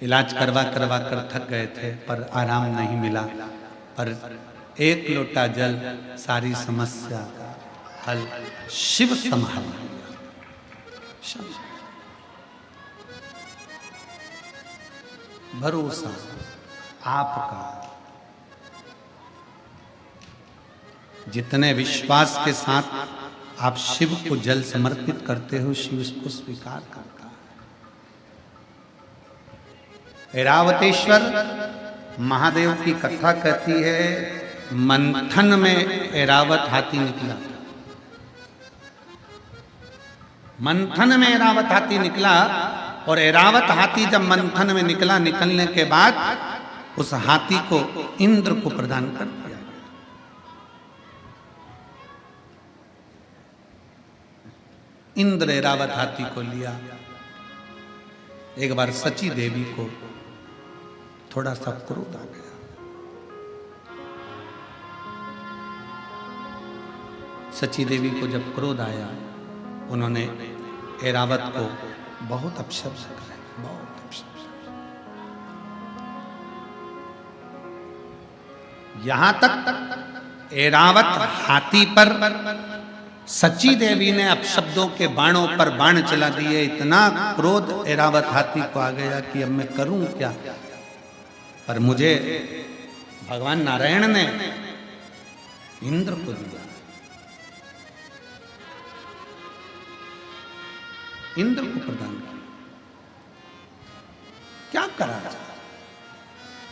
S1: इलाज करवा करवा कर थक गए थे पर आराम नहीं मिला, पर एक लोटा जल सारी समस्या का हल शिव संभाल लिया। भरोसा आपका, जितने विश्वास के साथ आप शिव को जल समर्पित करते हो, शिव उसको स्वीकार करता है। ऐरावतेश्वर महादेव की कथा कहती है, मंथन में ऐरावत हाथी निकला। मंथन में ऐरावत हाथी निकला, और ऐरावत हाथी जब मंथन में निकला, निकलने के बाद उस हाथी को इंद्र को प्रदान कर दिया। इंद्र ऐरावत हाथी को लिया। एक बार सची देवी को थोड़ा सा क्रोध आ गया। सची देवी को जब क्रोध आया, उन्होंने ऐरावत को बहुत अपशब्द कहा, बहुत अपशब्द। यहां तक ऐरावत हाथी पर सची देवी ने अपशब्दों के बाणों पर बाण चला दिए। इतना क्रोध ऐरावत हाथी को आ गया कि अब मैं करूं क्या। पर मुझे भगवान नारायण ने इंद्र को दिया, इंद्र को प्रदान किया। क्या करा जाए,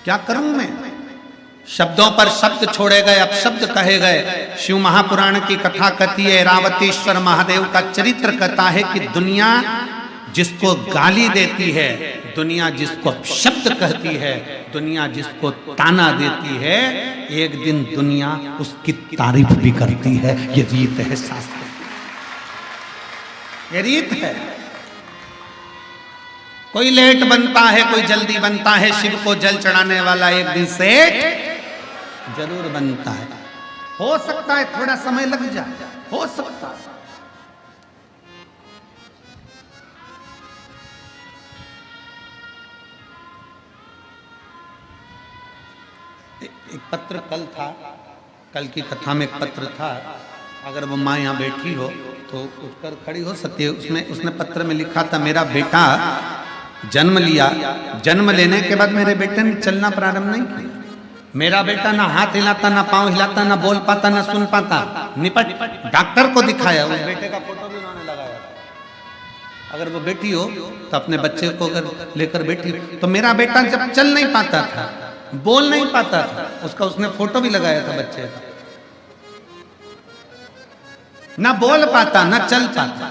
S1: क्या करूं मैं। शब्दों पर शब्द छोड़े गए, अपशब्द कहे गए। शिव महापुराण की कथा कहती है, ऐरावतेश्वर महादेव का चरित्र कहता है कि दुनिया जिसको गाली देती है, दुनिया जिसको अपशब्द कहती है, दुनिया जिसको ताना देती है, एक दिन दुनिया उसकी तारीफ भी करती है। ये रीत है शास्त्र, ये रीत है। कोई लेट बनता है, कोई जल्दी बनता है, शिव को जल चढ़ाने वाला एक दिन सेठ जरूर बनता है। हो सकता है थोड़ा समय लग जाए, हो सकता है। एक पत्र कल था, कल की कथा में एक पत्र था। अगर वो माँ यहाँ बैठी हो तो उठकर खड़ी हो सकती है। उसने पत्र में लिखा था, मेरा बेटा जन्म लिया, जन्म लेने के बाद मेरे बेटे ने चलना प्रारंभ नहीं किया। मेरा बेटा ना हाथ हिलाता, ना पांव हिलाता, ना बोल पाता, ना सुन पाता। निपट डॉक्टर को दिखाया, उस बेटे का फोटो भी उन्होंने लगाया। अगर वो बेटी हो तो अपने बच्चे को अगर लेकर बैठी, तो मेरा बेटा जब चल नहीं पाता था, बोल नहीं पाता था, उसका उसने फोटो भी लगाया था बच्चे का। ना बोल पाता ना चल पाता।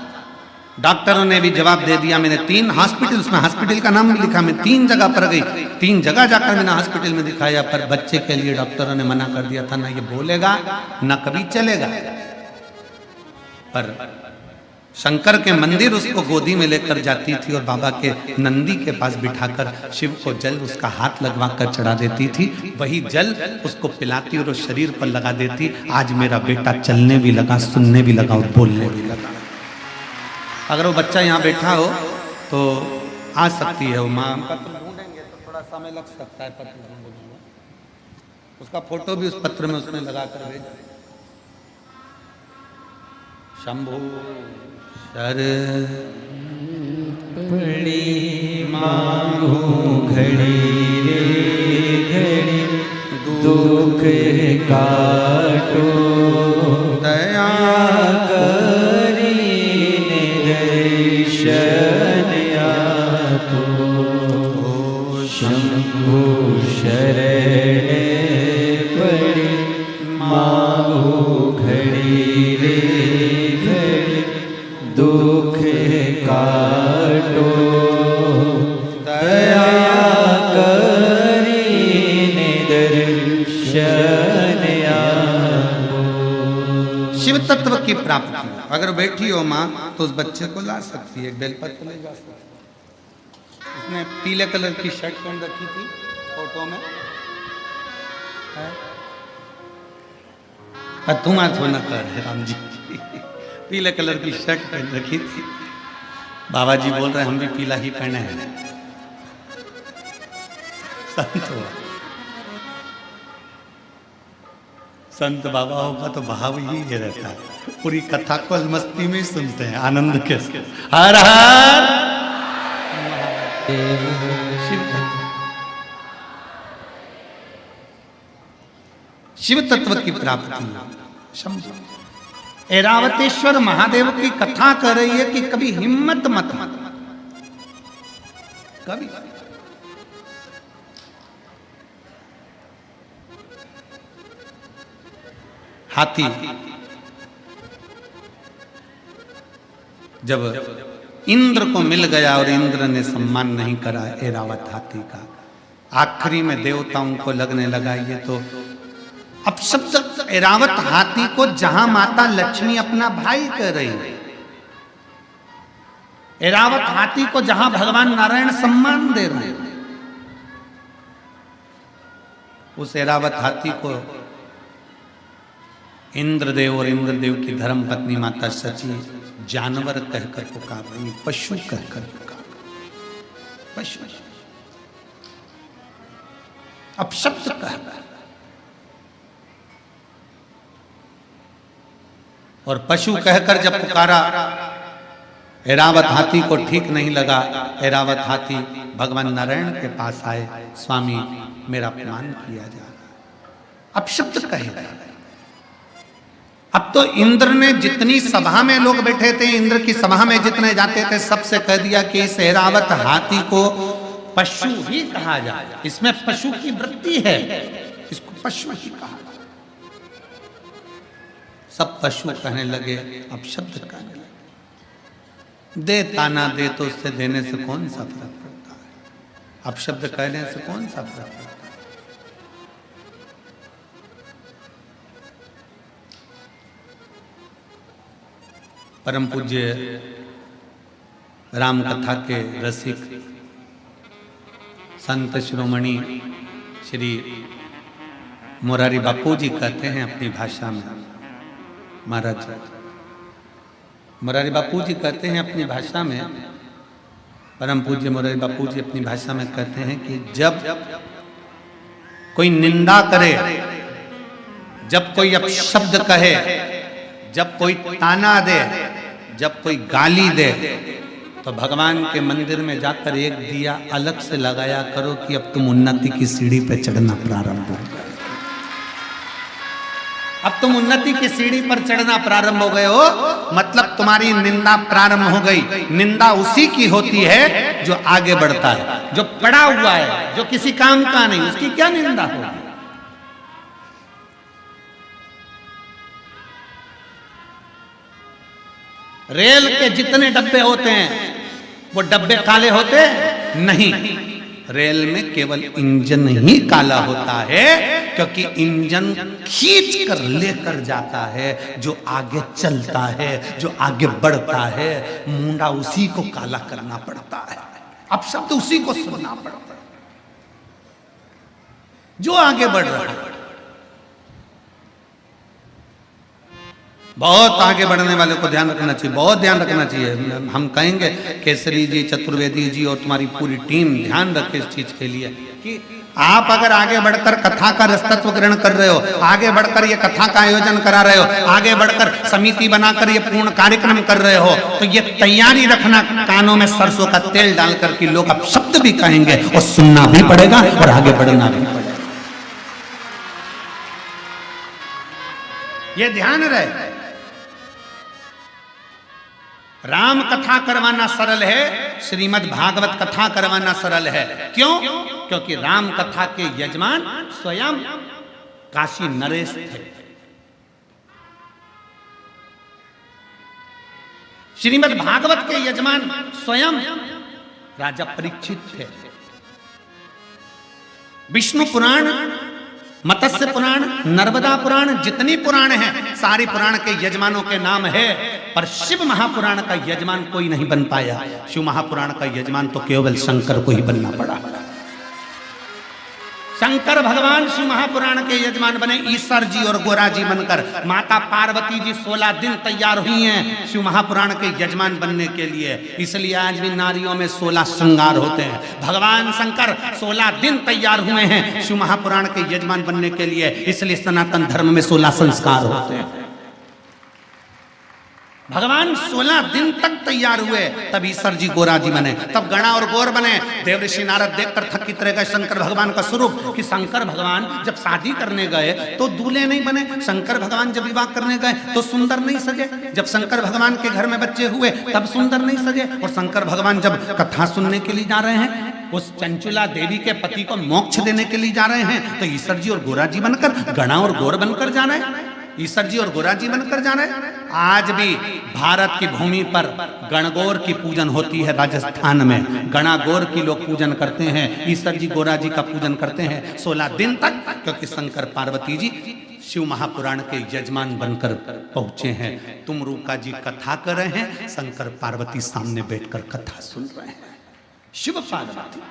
S1: डॉक्टरों ने भी जवाब दे दिया। मैंने 3 हॉस्पिटल, उसमें हॉस्पिटल का नाम भी लिखा, मैं 3 जगह पर गई, 3 जगह जाकर मैंने हॉस्पिटल में दिखाया, पर बच्चे के लिए डॉक्टरों ने मना कर दिया था, ना ये बोलेगा ना कभी चलेगा। पर शंकर के मंदिर उसको गोदी में लेकर जाती थी और बाबा के नंदी के पास बिठाकर शिव को जल उसका हाथ लगवा कर चढ़ा देती थी। वही जल उसको पिलाती और उस शरीर पर लगा देती। आज मेरा बेटा चलने भी लगा, सुनने भी लगा और बोलने भी लगा। अगर वो बच्चा यहाँ बैठा हो तो आ सकती है वो माँ। पत्र ढूंढेंगे तो थोड़ा समय लग सकता है, पत्र ढूंढने में। उसका फोटो भी उस पत्र में उसने लगा कर भेज। शंभु शर
S2: पड़ी मांगू घड़ी रे घड़ी, दुख काटो
S1: दया
S2: करी निदर्शन आपो। शंभु शरण पड़ी मांगू घड़ी रे घड़ी, दुख काटो दया करी निदर्शन आपो।
S1: शिव तत्व की प्राप्ति अगर बैठी हो माँ तो उस बच्चे को ला सकती है, एक बेलपत्र ले जा सकती है। उसने पीले कलर की शर्ट पहन रखी थी फोटो में है? तुम आज होना कर है राम जी। पीले कलर की शर्ट पहन रखी थी। बाबा जी बोल रहे हम भी पीला ही पहने हैं। संत हो, संत बाबा होगा तो भाव ही रहता है। पूरी कथा को मस्ती में सुनते हैं, आनंद के। हर हर शिव तत्व की प्राप्ति। समझो, ऐरावतेश्वर महादेव की कथा कर रही है कि कभी हिम्मत मत कभी हाथी जब इंद्र को मिल गया और इंद्र ने सम्मान नहीं करा ऐरावत हाथी का, आखिरी में देवताओं को लगने लगा ये तो अब शब्द ऐरावत हाथी को जहां माता लक्ष्मी अपना भाई कह रही है, ऐरावत हाथी को जहां भगवान नारायण सम्मान दे रहे हैं, उस ऐरावत हाथी को इंद्रदेव और इंद्रदेव की धर्म पत्नी माता सची जानवर कहकर पुकार रही, पशु कहकर पुकार, पशु अपशब्द कहकर। और पशु कहकर जब पुकारा, ऐरावत हाथी को ठीक नहीं लगा। ऐरावत हाथी भगवान नारायण के पास आए, स्वामी मेरा अपमान किया जा रहा, अपशब्द कहे जा रहे। अब तो इंद्र ने जितनी सभा में लोग बैठे थे, इंद्र की सभा में जितने जाते थे, सबसे कह दिया कि इस ऐरावत हाथी को पशु ही कहा जाए, इसमें पशु की वृत्ति है, इसको पशु ही कहा। सब पशु कहने लगे, अब शब्द कहने लगे। दे ताना दे तो उससे देने से कौन सा फर्क पड़ता है, अब शब्द कहने से कौन सा फर्क पड़ता है। परम पूज्य राम कथा के रसिक संत शिरोमणि श्री मोरारी बापू जी कहते हैं अपनी भाषा में, महाराज मोरारी बापू जी कहते हैं अपनी भाषा में, परम पूज्य मोरारी बापू जी अपनी भाषा में कहते हैं कि जब कोई निंदा करे, जब कोई अपशब्द कहे, जब कोई ताना दे, जब कोई गाली दे, तो भगवान के मंदिर में जाकर एक दिया अलग से लगाया करो कि अब तुम उन्नति की सीढ़ी पे चढ़ना प्रारंभ हो गए। अब तुम उन्नति की सीढ़ी पर चढ़ना प्रारंभ हो गए हो, मतलब तुम्हारी निंदा प्रारंभ हो गई। निंदा उसी की होती है जो आगे बढ़ता है, जो पड़ा हुआ है, जो किसी काम का नहीं, उसकी क्या निंदा होगी। रेल के जितने डब्बे होते हैं वो डब्बे काले होते नहीं, रेल में केवल इंजन ही काला होता है, क्योंकि इंजन खींच कर लेकर जाता है, जो आगे चलता है, जो आगे बढ़ता है, मुंडा उसी को काला करना पड़ता है, अब शब्द उसी को सुनना पड़ता है, जो आगे बढ़ रहा है। बहुत आगे बढ़ने वाले को ध्यान रखना चाहिए, बहुत ध्यान रखना चाहिए। हम कहेंगे केसरी जी, चतुर्वेदी जी और तुम्हारी पूरी टीम ध्यान रखे इस चीज के लिए कि आप अगर आगे बढ़कर कथा का रसतत्व ग्रहण कर रहे हो, आगे बढ़कर ये कथा का आयोजन करा रहे हो, आगे बढ़कर समिति बनाकर ये पूर्ण कार्यक्रम कर रहे हो, तो ये तैयारी रखना कानों में सरसों का तेल डालकर कि लोग अब शब्द भी कहेंगे और सुनना भी पड़ेगा और आगे बढ़ना भी पड़ेगा, ये ध्यान रहे। राम कथा करवाना सरल है, श्रीमद् भागवत कथा करवाना सरल है। क्यों? क्योंकि राम कथा के यजमान स्वयं काशी नरेश थे। श्रीमद् भागवत के यजमान स्वयं राजा परीक्षित थे। विष्णु पुराण, मत्स्य पुराण, नर्मदा पुराण, जितनी पुराण हैं सारी पुराण के यजमानों के नाम है, पर शिव महापुराण का यजमान कोई नहीं बन पाया। शिव महापुराण का यजमान तो केवल शंकर को ही बनना पड़ा। शंकर भगवान शिव महापुराण के यजमान बने, ईश्वर जी और गोरा जी बनकर। माता पार्वती जी 16 दिन तैयार हुई हैं शिव महापुराण के यजमान बनने के लिए, इसलिए आज भी नारियों में 16 श्रृंगार होते हैं। भगवान शंकर 16 दिन तैयार हुए हैं शिव महापुराण के यजमान बनने के लिए, इसलिए सनातन धर्म में 16 संस्कार होते हैं। भगवान 16 दिन तक तैयार हुए, तब ईश्वर जी गोरा जी बने, तब गणा और गौर बने। देवऋषि नारद देखकर थकित रह गए शंकर भगवान का स्वरूप, कि शंकर भगवान जब शादी करने गए तो दूल्हे नहीं बने, शंकर भगवान जब विवाह करने गए तो सुंदर नहीं सजे, जब शंकर भगवान के घर में बच्चे हुए तब सुंदर नहीं सजे, और शंकर भगवान जब कथा सुनने के लिए जा रहे हैं, उस चंचुला देवी के पति को मोक्ष देने के लिए जा रहे हैं, तो ईश्वर जी और गोरा जी बनकर, गणा और गौर बनकर जा रहे हैं, ईश्वर जी और गोरा जी बनकर जा रहे हैं। आज भी भारत की भूमि पर गणगौर की पूजन होती है, राजस्थान में गणागौर की लोग पूजन करते हैं, ईश्वर जी गोरा जी का पूजन करते हैं 16 दिन तक, क्योंकि शंकर पार्वती जी शिव महापुराण के यजमान बनकर पहुंचे हैं। तुम रूका जी कथा कर रहे हैं, शंकर पार्वती सामने बैठकर कथा सुन रहे हैं। शिव पार्वती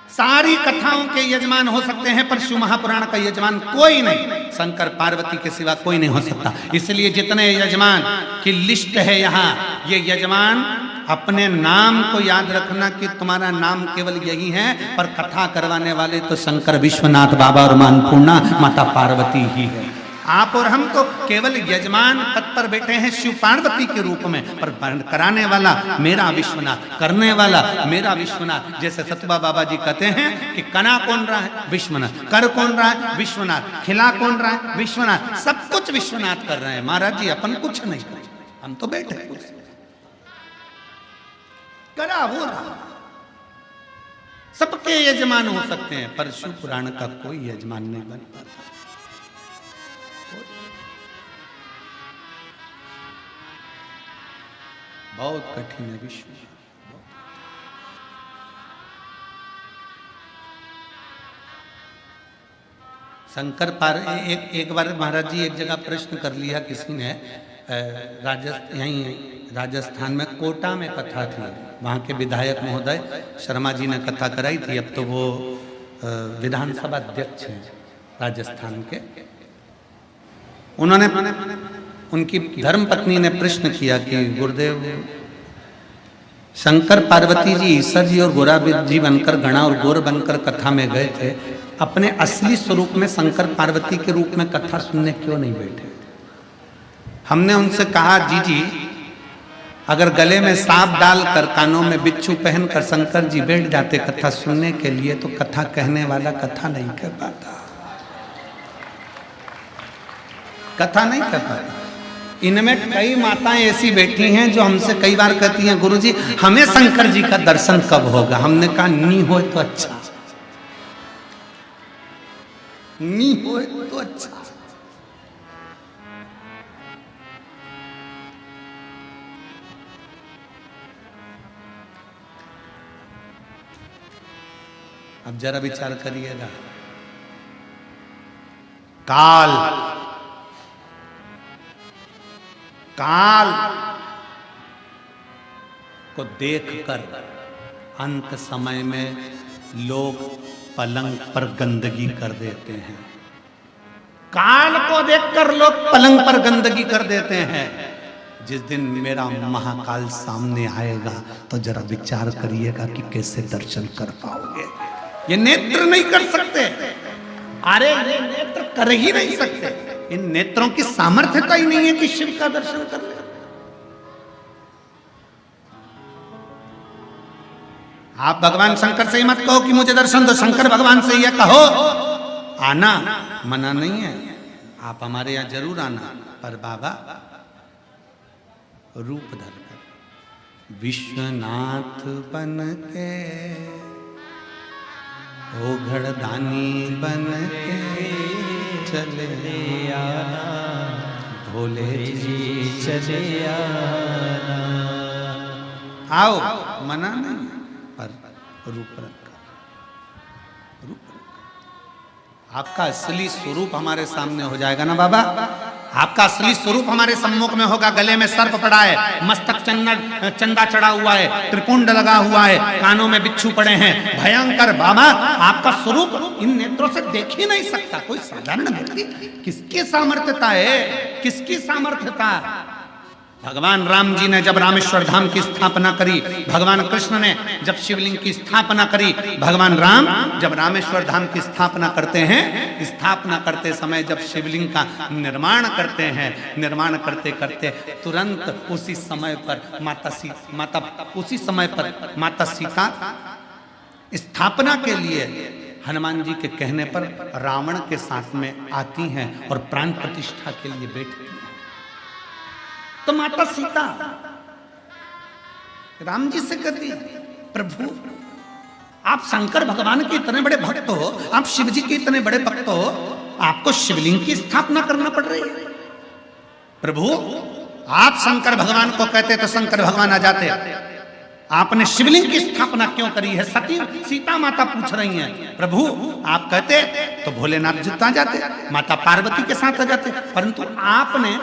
S1: सारी कथाओं के यजमान हो सकते हैं, पर शिव महापुराण का यजमान कोई नहीं, शंकर पार्वती के सिवा कोई नहीं हो सकता। इसलिए जितने यजमान की लिस्ट है यहाँ, ये यजमान अपने नाम को याद रखना कि तुम्हारा नाम केवल यही है, पर कथा करवाने वाले तो शंकर विश्वनाथ बाबा और मां अन्नपूर्णा माता पार्वती ही है। आप और हम तो केवल यजमान पद पर बैठे हैं शिव पार्वती के रूप में, पर कराने वाला मेरा विश्वनाथ, करने वाला मेरा विश्वनाथ। जैसे सतुबा बाबा जी कहते हैं कि कना कौन रहा है? विश्वनाथ। कर कौन रहा है? विश्वनाथ। खिला कौन रहा है? विश्वनाथ। सब कुछ विश्वनाथ कर रहे हैं। महाराज जी अपन कुछ नहीं कर, हम तो बैठे करा हो रहा। सबके यजमान हो सकते हैं, पर शिव पुराण का कोई यजमान नहीं बन पाता। बहुत कठिन है विश्व। शंकर पार एक बार महाराज जी एक जगह प्रश्न कर लिया किसी ने, राजस्थान में कोटा में कथा थी, वहाँ के विधायक महोदय शर्मा जी ने कथा कराई थी, अब तो वो विधानसभा अध्यक्ष हैं राजस्थान के। उन्होंने, उनकी धर्मपत्नी ने प्रश्न किया कि गुरुदेव, शंकर पार्वती जी ईश्वर जी और गोरा जी बनकर, गणा और गौर बनकर कथा में गए थे, अपने असली स्वरूप में शंकर पार्वती के रूप में कथा सुनने क्यों नहीं बैठे? हमने उनसे कहा, जी अगर गले में सांप डालकर, कानों में बिच्छू पहनकर शंकर जी बैठ जाते कथा सुनने के लिए, तो कथा कहने वाला कथा नहीं कह पाता, कथा नहीं कह पाता। इनमें कई माताएं ऐसी बैठी हैं जो हमसे कई बार कहती हैं, गुरुजी हमें शंकर जी का दर्शन कब होगा? हमने कहा नी हो तो अच्छा, नी हो तो अच्छा। अब जरा विचार करिएगा, काल काल को देखकर अंत समय में लोग पलंग पर गंदगी कर देते हैं। काल को देखकर लोग पलंग पर गंदगी कर देते हैं। जिस दिन मेरा महाकाल सामने आएगा तो जरा विचार करिएगा कि कैसे दर्शन कर पाओगे। ये नेत्र नहीं कर सकते, अरे ये नेत्र कर ही नहीं सकते। इन नेत्रों की सामर्थ्यता ही नहीं है कि शिव का दर्शन कर ले। आप भगवान शंकर से ही मत कहो कि मुझे दर्शन दो, शंकर भगवान से ये कहो। आना मना नहीं है, आप हमारे यहां जरूर आना, पर बाबा रूप धरकर विश्वनाथ बन के, ओघड़दानी बन के चले आना, भोले जी चले आना। आओ, मना नहीं, पर रूप रखकर, रूप रखकर आपका असली स्वरूप हमारे सामने हो जाएगा ना बाबा। आपका असली स्वरूप हमारे सम्मुख में होगा। गले में सर्प पड़ा है, मस्तक चंदा चढ़ा हुआ है, त्रिपुंड लगा हुआ है, कानों में बिच्छू पड़े हैं, भयंकर बाबा। आपका स्वरूप इन नेत्रों से देख ही नहीं सकता कोई साधारण व्यक्ति। किसकी सामर्थ्यता है, किसकी सामर्थ्यता? भगवान राम जी ने जब रामेश्वर धाम की स्थापना करी, भगवान कृष्ण ने जब शिवलिंग की स्थापना करी, भगवान राम जब रामेश्वर धाम की स्थापना करते हैं, स्थापना करते समय जब शिवलिंग का निर्माण करते हैं, निर्माण करते करते तुरंत उसी समय पर उसी समय पर माता सीता स्थापना के लिए हनुमान जी के कहने पर रावण के साथ में आती हैं और प्राण प्रतिष्ठा के लिए बैठती हैं। तो माता सीता राम जी से कहती, प्रभु आप शंकर भगवान के इतने बड़े भक्त हो, आप शिव जी के इतने बड़े भक्त हो, आपको शिवलिंग की स्थापना करना पड़ रही है। प्रभु आप शंकर भगवान को कहते तो शंकर भगवान आ जाते, आपने शिवलिंग की स्थापना क्यों करी है? सती सीता माता पूछ रही हैं। प्रभु आप कहते तो भोलेनाथ जिता जाते, माता पार्वती के साथ आ जाते, परंतु आपने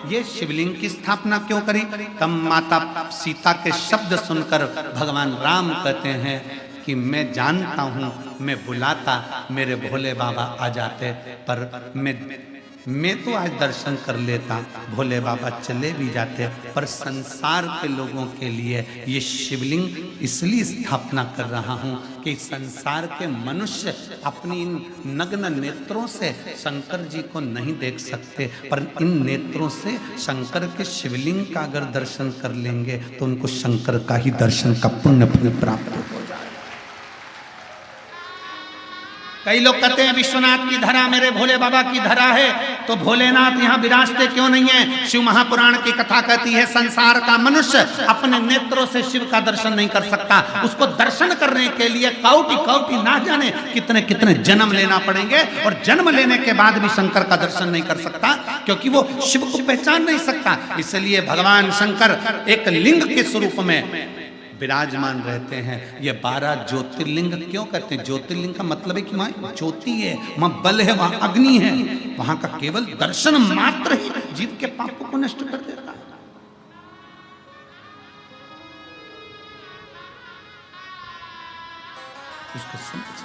S1: ये शिवलिंग की स्थापना क्यों करी? तब माता सीता के शब्द सुनकर भगवान राम कहते हैं कि मैं जानता हूं, मैं बुलाता मेरे भोले बाबा आ जाते, पर मैं तो आज दर्शन कर लेता, भोले बाबा चले भी जाते, पर संसार के लोगों के लिए ये शिवलिंग इसलिए स्थापना कर रहा हूँ कि संसार के मनुष्य अपनी इन नग्न नेत्रों से शंकर जी को नहीं देख सकते, पर इन नेत्रों से शंकर के शिवलिंग का अगर दर्शन कर लेंगे तो उनको शंकर का ही दर्शन का पुण्य फल प्राप्त हो जाए। कई लोग कहते हैं विश्वनाथ की धरा मेरे भोले बाबा की धरा है, तो भोलेनाथ यहाँ विराजते क्यों नहीं है? शिव महापुराण की कथा कहती है संसार का मनुष्य अपने नेत्रों से शिव का दर्शन नहीं कर सकता। उसको दर्शन करने के लिए कौटि कौटि ना जाने कितने कितने जन्म लेना पड़ेंगे, और जन्म लेने के बाद भी शंकर का दर्शन नहीं कर सकता, क्योंकि वो शिव को पहचान नहीं सकता। इसलिए भगवान शंकर एक लिंग के स्वरूप में विराजमान रहते हैं। ये 12 ज्योतिर्लिंग क्यों कहते हैं? ज्योतिर्लिंग का मतलब है कि वहां ज्योति है, वहां बल है, वहां अग्नि है, वहां का केवल दर्शन मात्र ही जीव के पापों को नष्ट कर देता है। उसको समझ।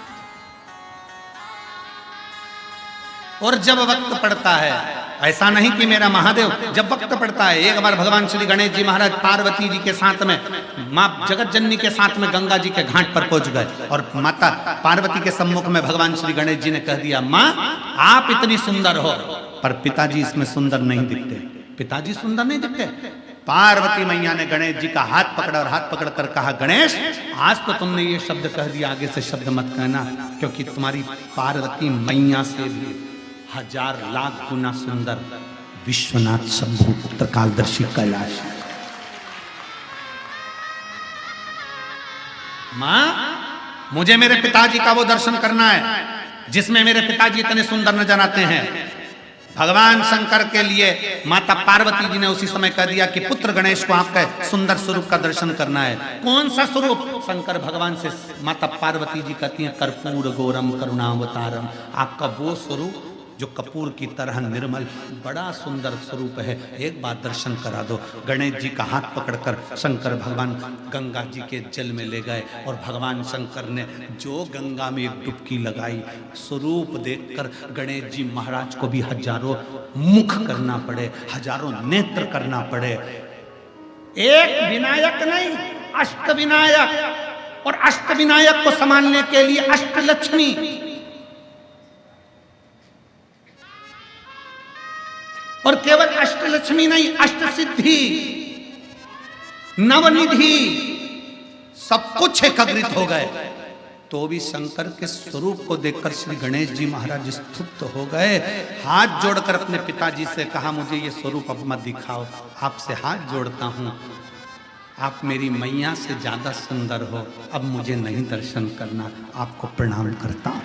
S1: और जब वक्त पड़ता है, ऐसा नहीं कि मेरा महादेव, जब वक्त पड़ता है, एक बार भगवान श्री गणेश जी महाराज पार्वती जी के साथ में माँ जगत जननी के साथ में गंगा जी के घाट पर पहुंच गए, और माता पार्वती के सम्मुख में भगवान श्री गणेश जी ने कह दिया, माँ आप इतनी सुंदर हो, पर पिताजी इसमें सुंदर नहीं दिखते। पिताजी सुंदर नहीं दिखते। पार्वती मैया ने गणेश जी का हाथ पकड़ा और हाथ पकड़ कर कहा, गणेश आज तो तुमने ये शब्द कह दिया, आगे से शब्द मत कहना, क्योंकि तुम्हारी पार्वती मैया से भी 1000 लाख गुना सुंदर विश्वनाथ शंभु पुत्र कालदर्शी कैलाश। मां मुझे मेरे पिताजी का वो दर्शन करना है जिसमें मेरे पिताजी इतने सुंदर नजर आते हैं। भगवान शंकर के लिए माता पार्वती जी ने उसी समय कह दिया कि पुत्र गणेश को आपका सुंदर स्वरूप का दर्शन करना है। कौन सा स्वरूप? शंकर भगवान से माता पार्वती जी कहती हैं कर्पूर गौरम करुणावतारम, आपका वो स्वरूप जो कपूर की तरह निर्मल, बड़ा सुंदर स्वरूप है, एक बार दर्शन करा दो। गणेश जी का हाथ पकड़कर शंकर भगवान गंगा जी के जल में ले गए और भगवान शंकर ने जो गंगा में एक डुबकी लगाई, स्वरूप देखकर गणेश जी महाराज को भी हजारों मुख करना पड़े, हजारों नेत्र करना पड़े। एक विनायक नहीं, अष्ट विनायक, और अष्ट विनायक को संभालने के लिए अष्ट लक्ष्मी, और केवल अष्टलक्ष्मी नहीं, अष्ट सिद्धि, नवनिधि, सब कुछ एकत्रित हो गए। तो भी शंकर के स्वरूप को देखकर श्री गणेश जी महाराज स्तुत हो गए। हाथ जोड़कर अपने पिताजी से कहा, मुझे ये स्वरूप अब मत दिखाओ, आपसे हाथ जोड़ता हूं, आप मेरी मैया से ज्यादा सुंदर हो, अब मुझे नहीं दर्शन करना, आपको प्रणाम करता हूं,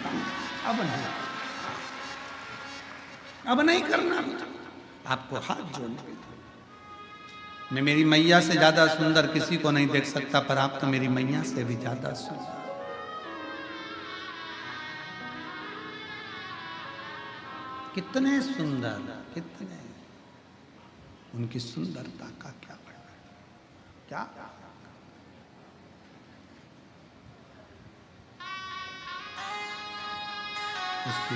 S1: अब नहीं करना, आपको हाथ जोड़ने मैं मेरी मैया से ज्यादा सुंदर किसी को नहीं देख सकता, पर आप तो मेरी मैया से भी ज्यादा सुंदर। कितने सुंदर, कितने, उनकी सुंदरता का क्या वर्णन, क्या उसकी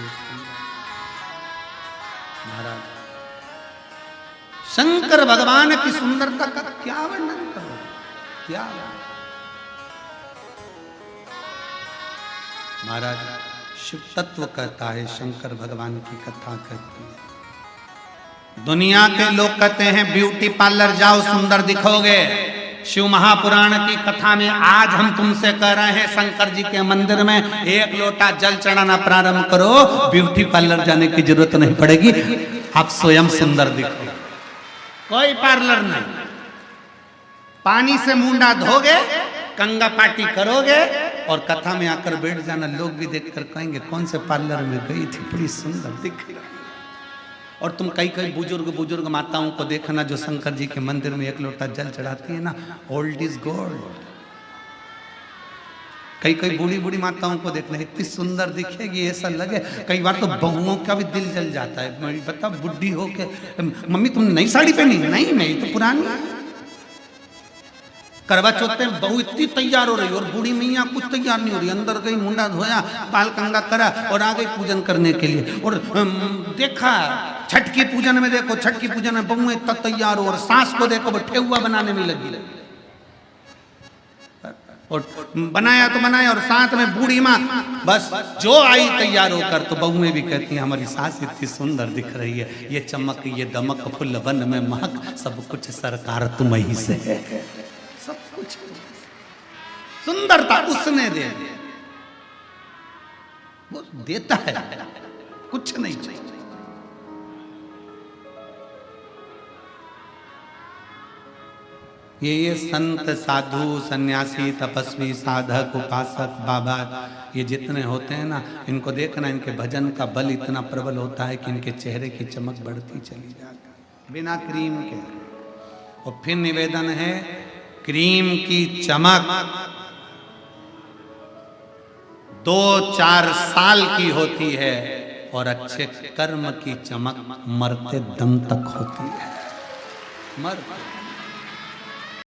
S1: महाराज शंकर भगवान की सुंदरता का क्या वर्णन करो, क्या। महाराज शिव तत्व कहता है, शंकर भगवान की कथा कहती है। दुनिया के लोग कहते हैं ब्यूटी पार्लर जाओ सुंदर दिखोगे। शिव महापुराण की कथा में आज हम तुमसे कह रहे हैं, शंकर जी के मंदिर में एक लोटा जल चढ़ाना प्रारंभ करो, ब्यूटी पार्लर जाने की जरूरत नहीं पड़ेगी, आप स्वयं सुंदर दिखोगे। कोई पार्लर नहीं, पानी से मुंडा धोगे, कंगा पार्टी करोगे और कथा में आकर बैठ जाना। लोग भी देखकर कहेंगे कौन से पार्लर में गई थी, बड़ी सुंदर दिख रही है। और तुम कई कई बुजुर्ग माताओं को देखना जो शंकर जी के मंदिर में एक लोटा जल चढ़ाती है ना, ओल्ड इज गोल्ड। कई कई बूढ़ी माताओं को देखना, इतनी सुंदर दिखेगी, ऐसा लगे। कई बार तो बहुओं का भी दिल जल जाता है। मैं बता, बुढ़ी हो के मम्मी तुम नई साड़ी पहनी, नहीं मैं तो पुरानी। करवा चौथ में बहू इतनी तैयार हो रही और बूढ़ी मैया कुछ तैयार नहीं हो रही, अंदर गई, मुंडा धोया, बाल कंगा करा और आ गई पूजन करने के लिए। और देखा छठ की पूजन में, देखो छठ की पूजन में बहू इतना तैयार हो और सास को देखो वो ठेकुआ बनाने में लगी, और बनाया तो बनाया, और साथ में बूढ़ी माँ बस जो आई तैयार होकर। तो बहू में भी कहती है हमारी सास इतनी सुंदर दिख रही है, ये चमक ये दमक फुल वन में महक, सब कुछ सरकार तुम ही से है, सब कुछ सुंदरता उसने दे, वो देता है, कुछ नहीं चाहिए। ये संत साधु सन्यासी तपस्वी साधक उपासक बाबा ये जितने होते हैं ना, इनको देखना, इनके भजन का बल इतना प्रबल होता है कि इनके चेहरे की चमक बढ़ती चली जाती है बिना क्रीम के। और फिर निवेदन है, क्रीम की चमक 2-4 साल की होती है और अच्छे कर्म की चमक मरते दम तक होती है। मरते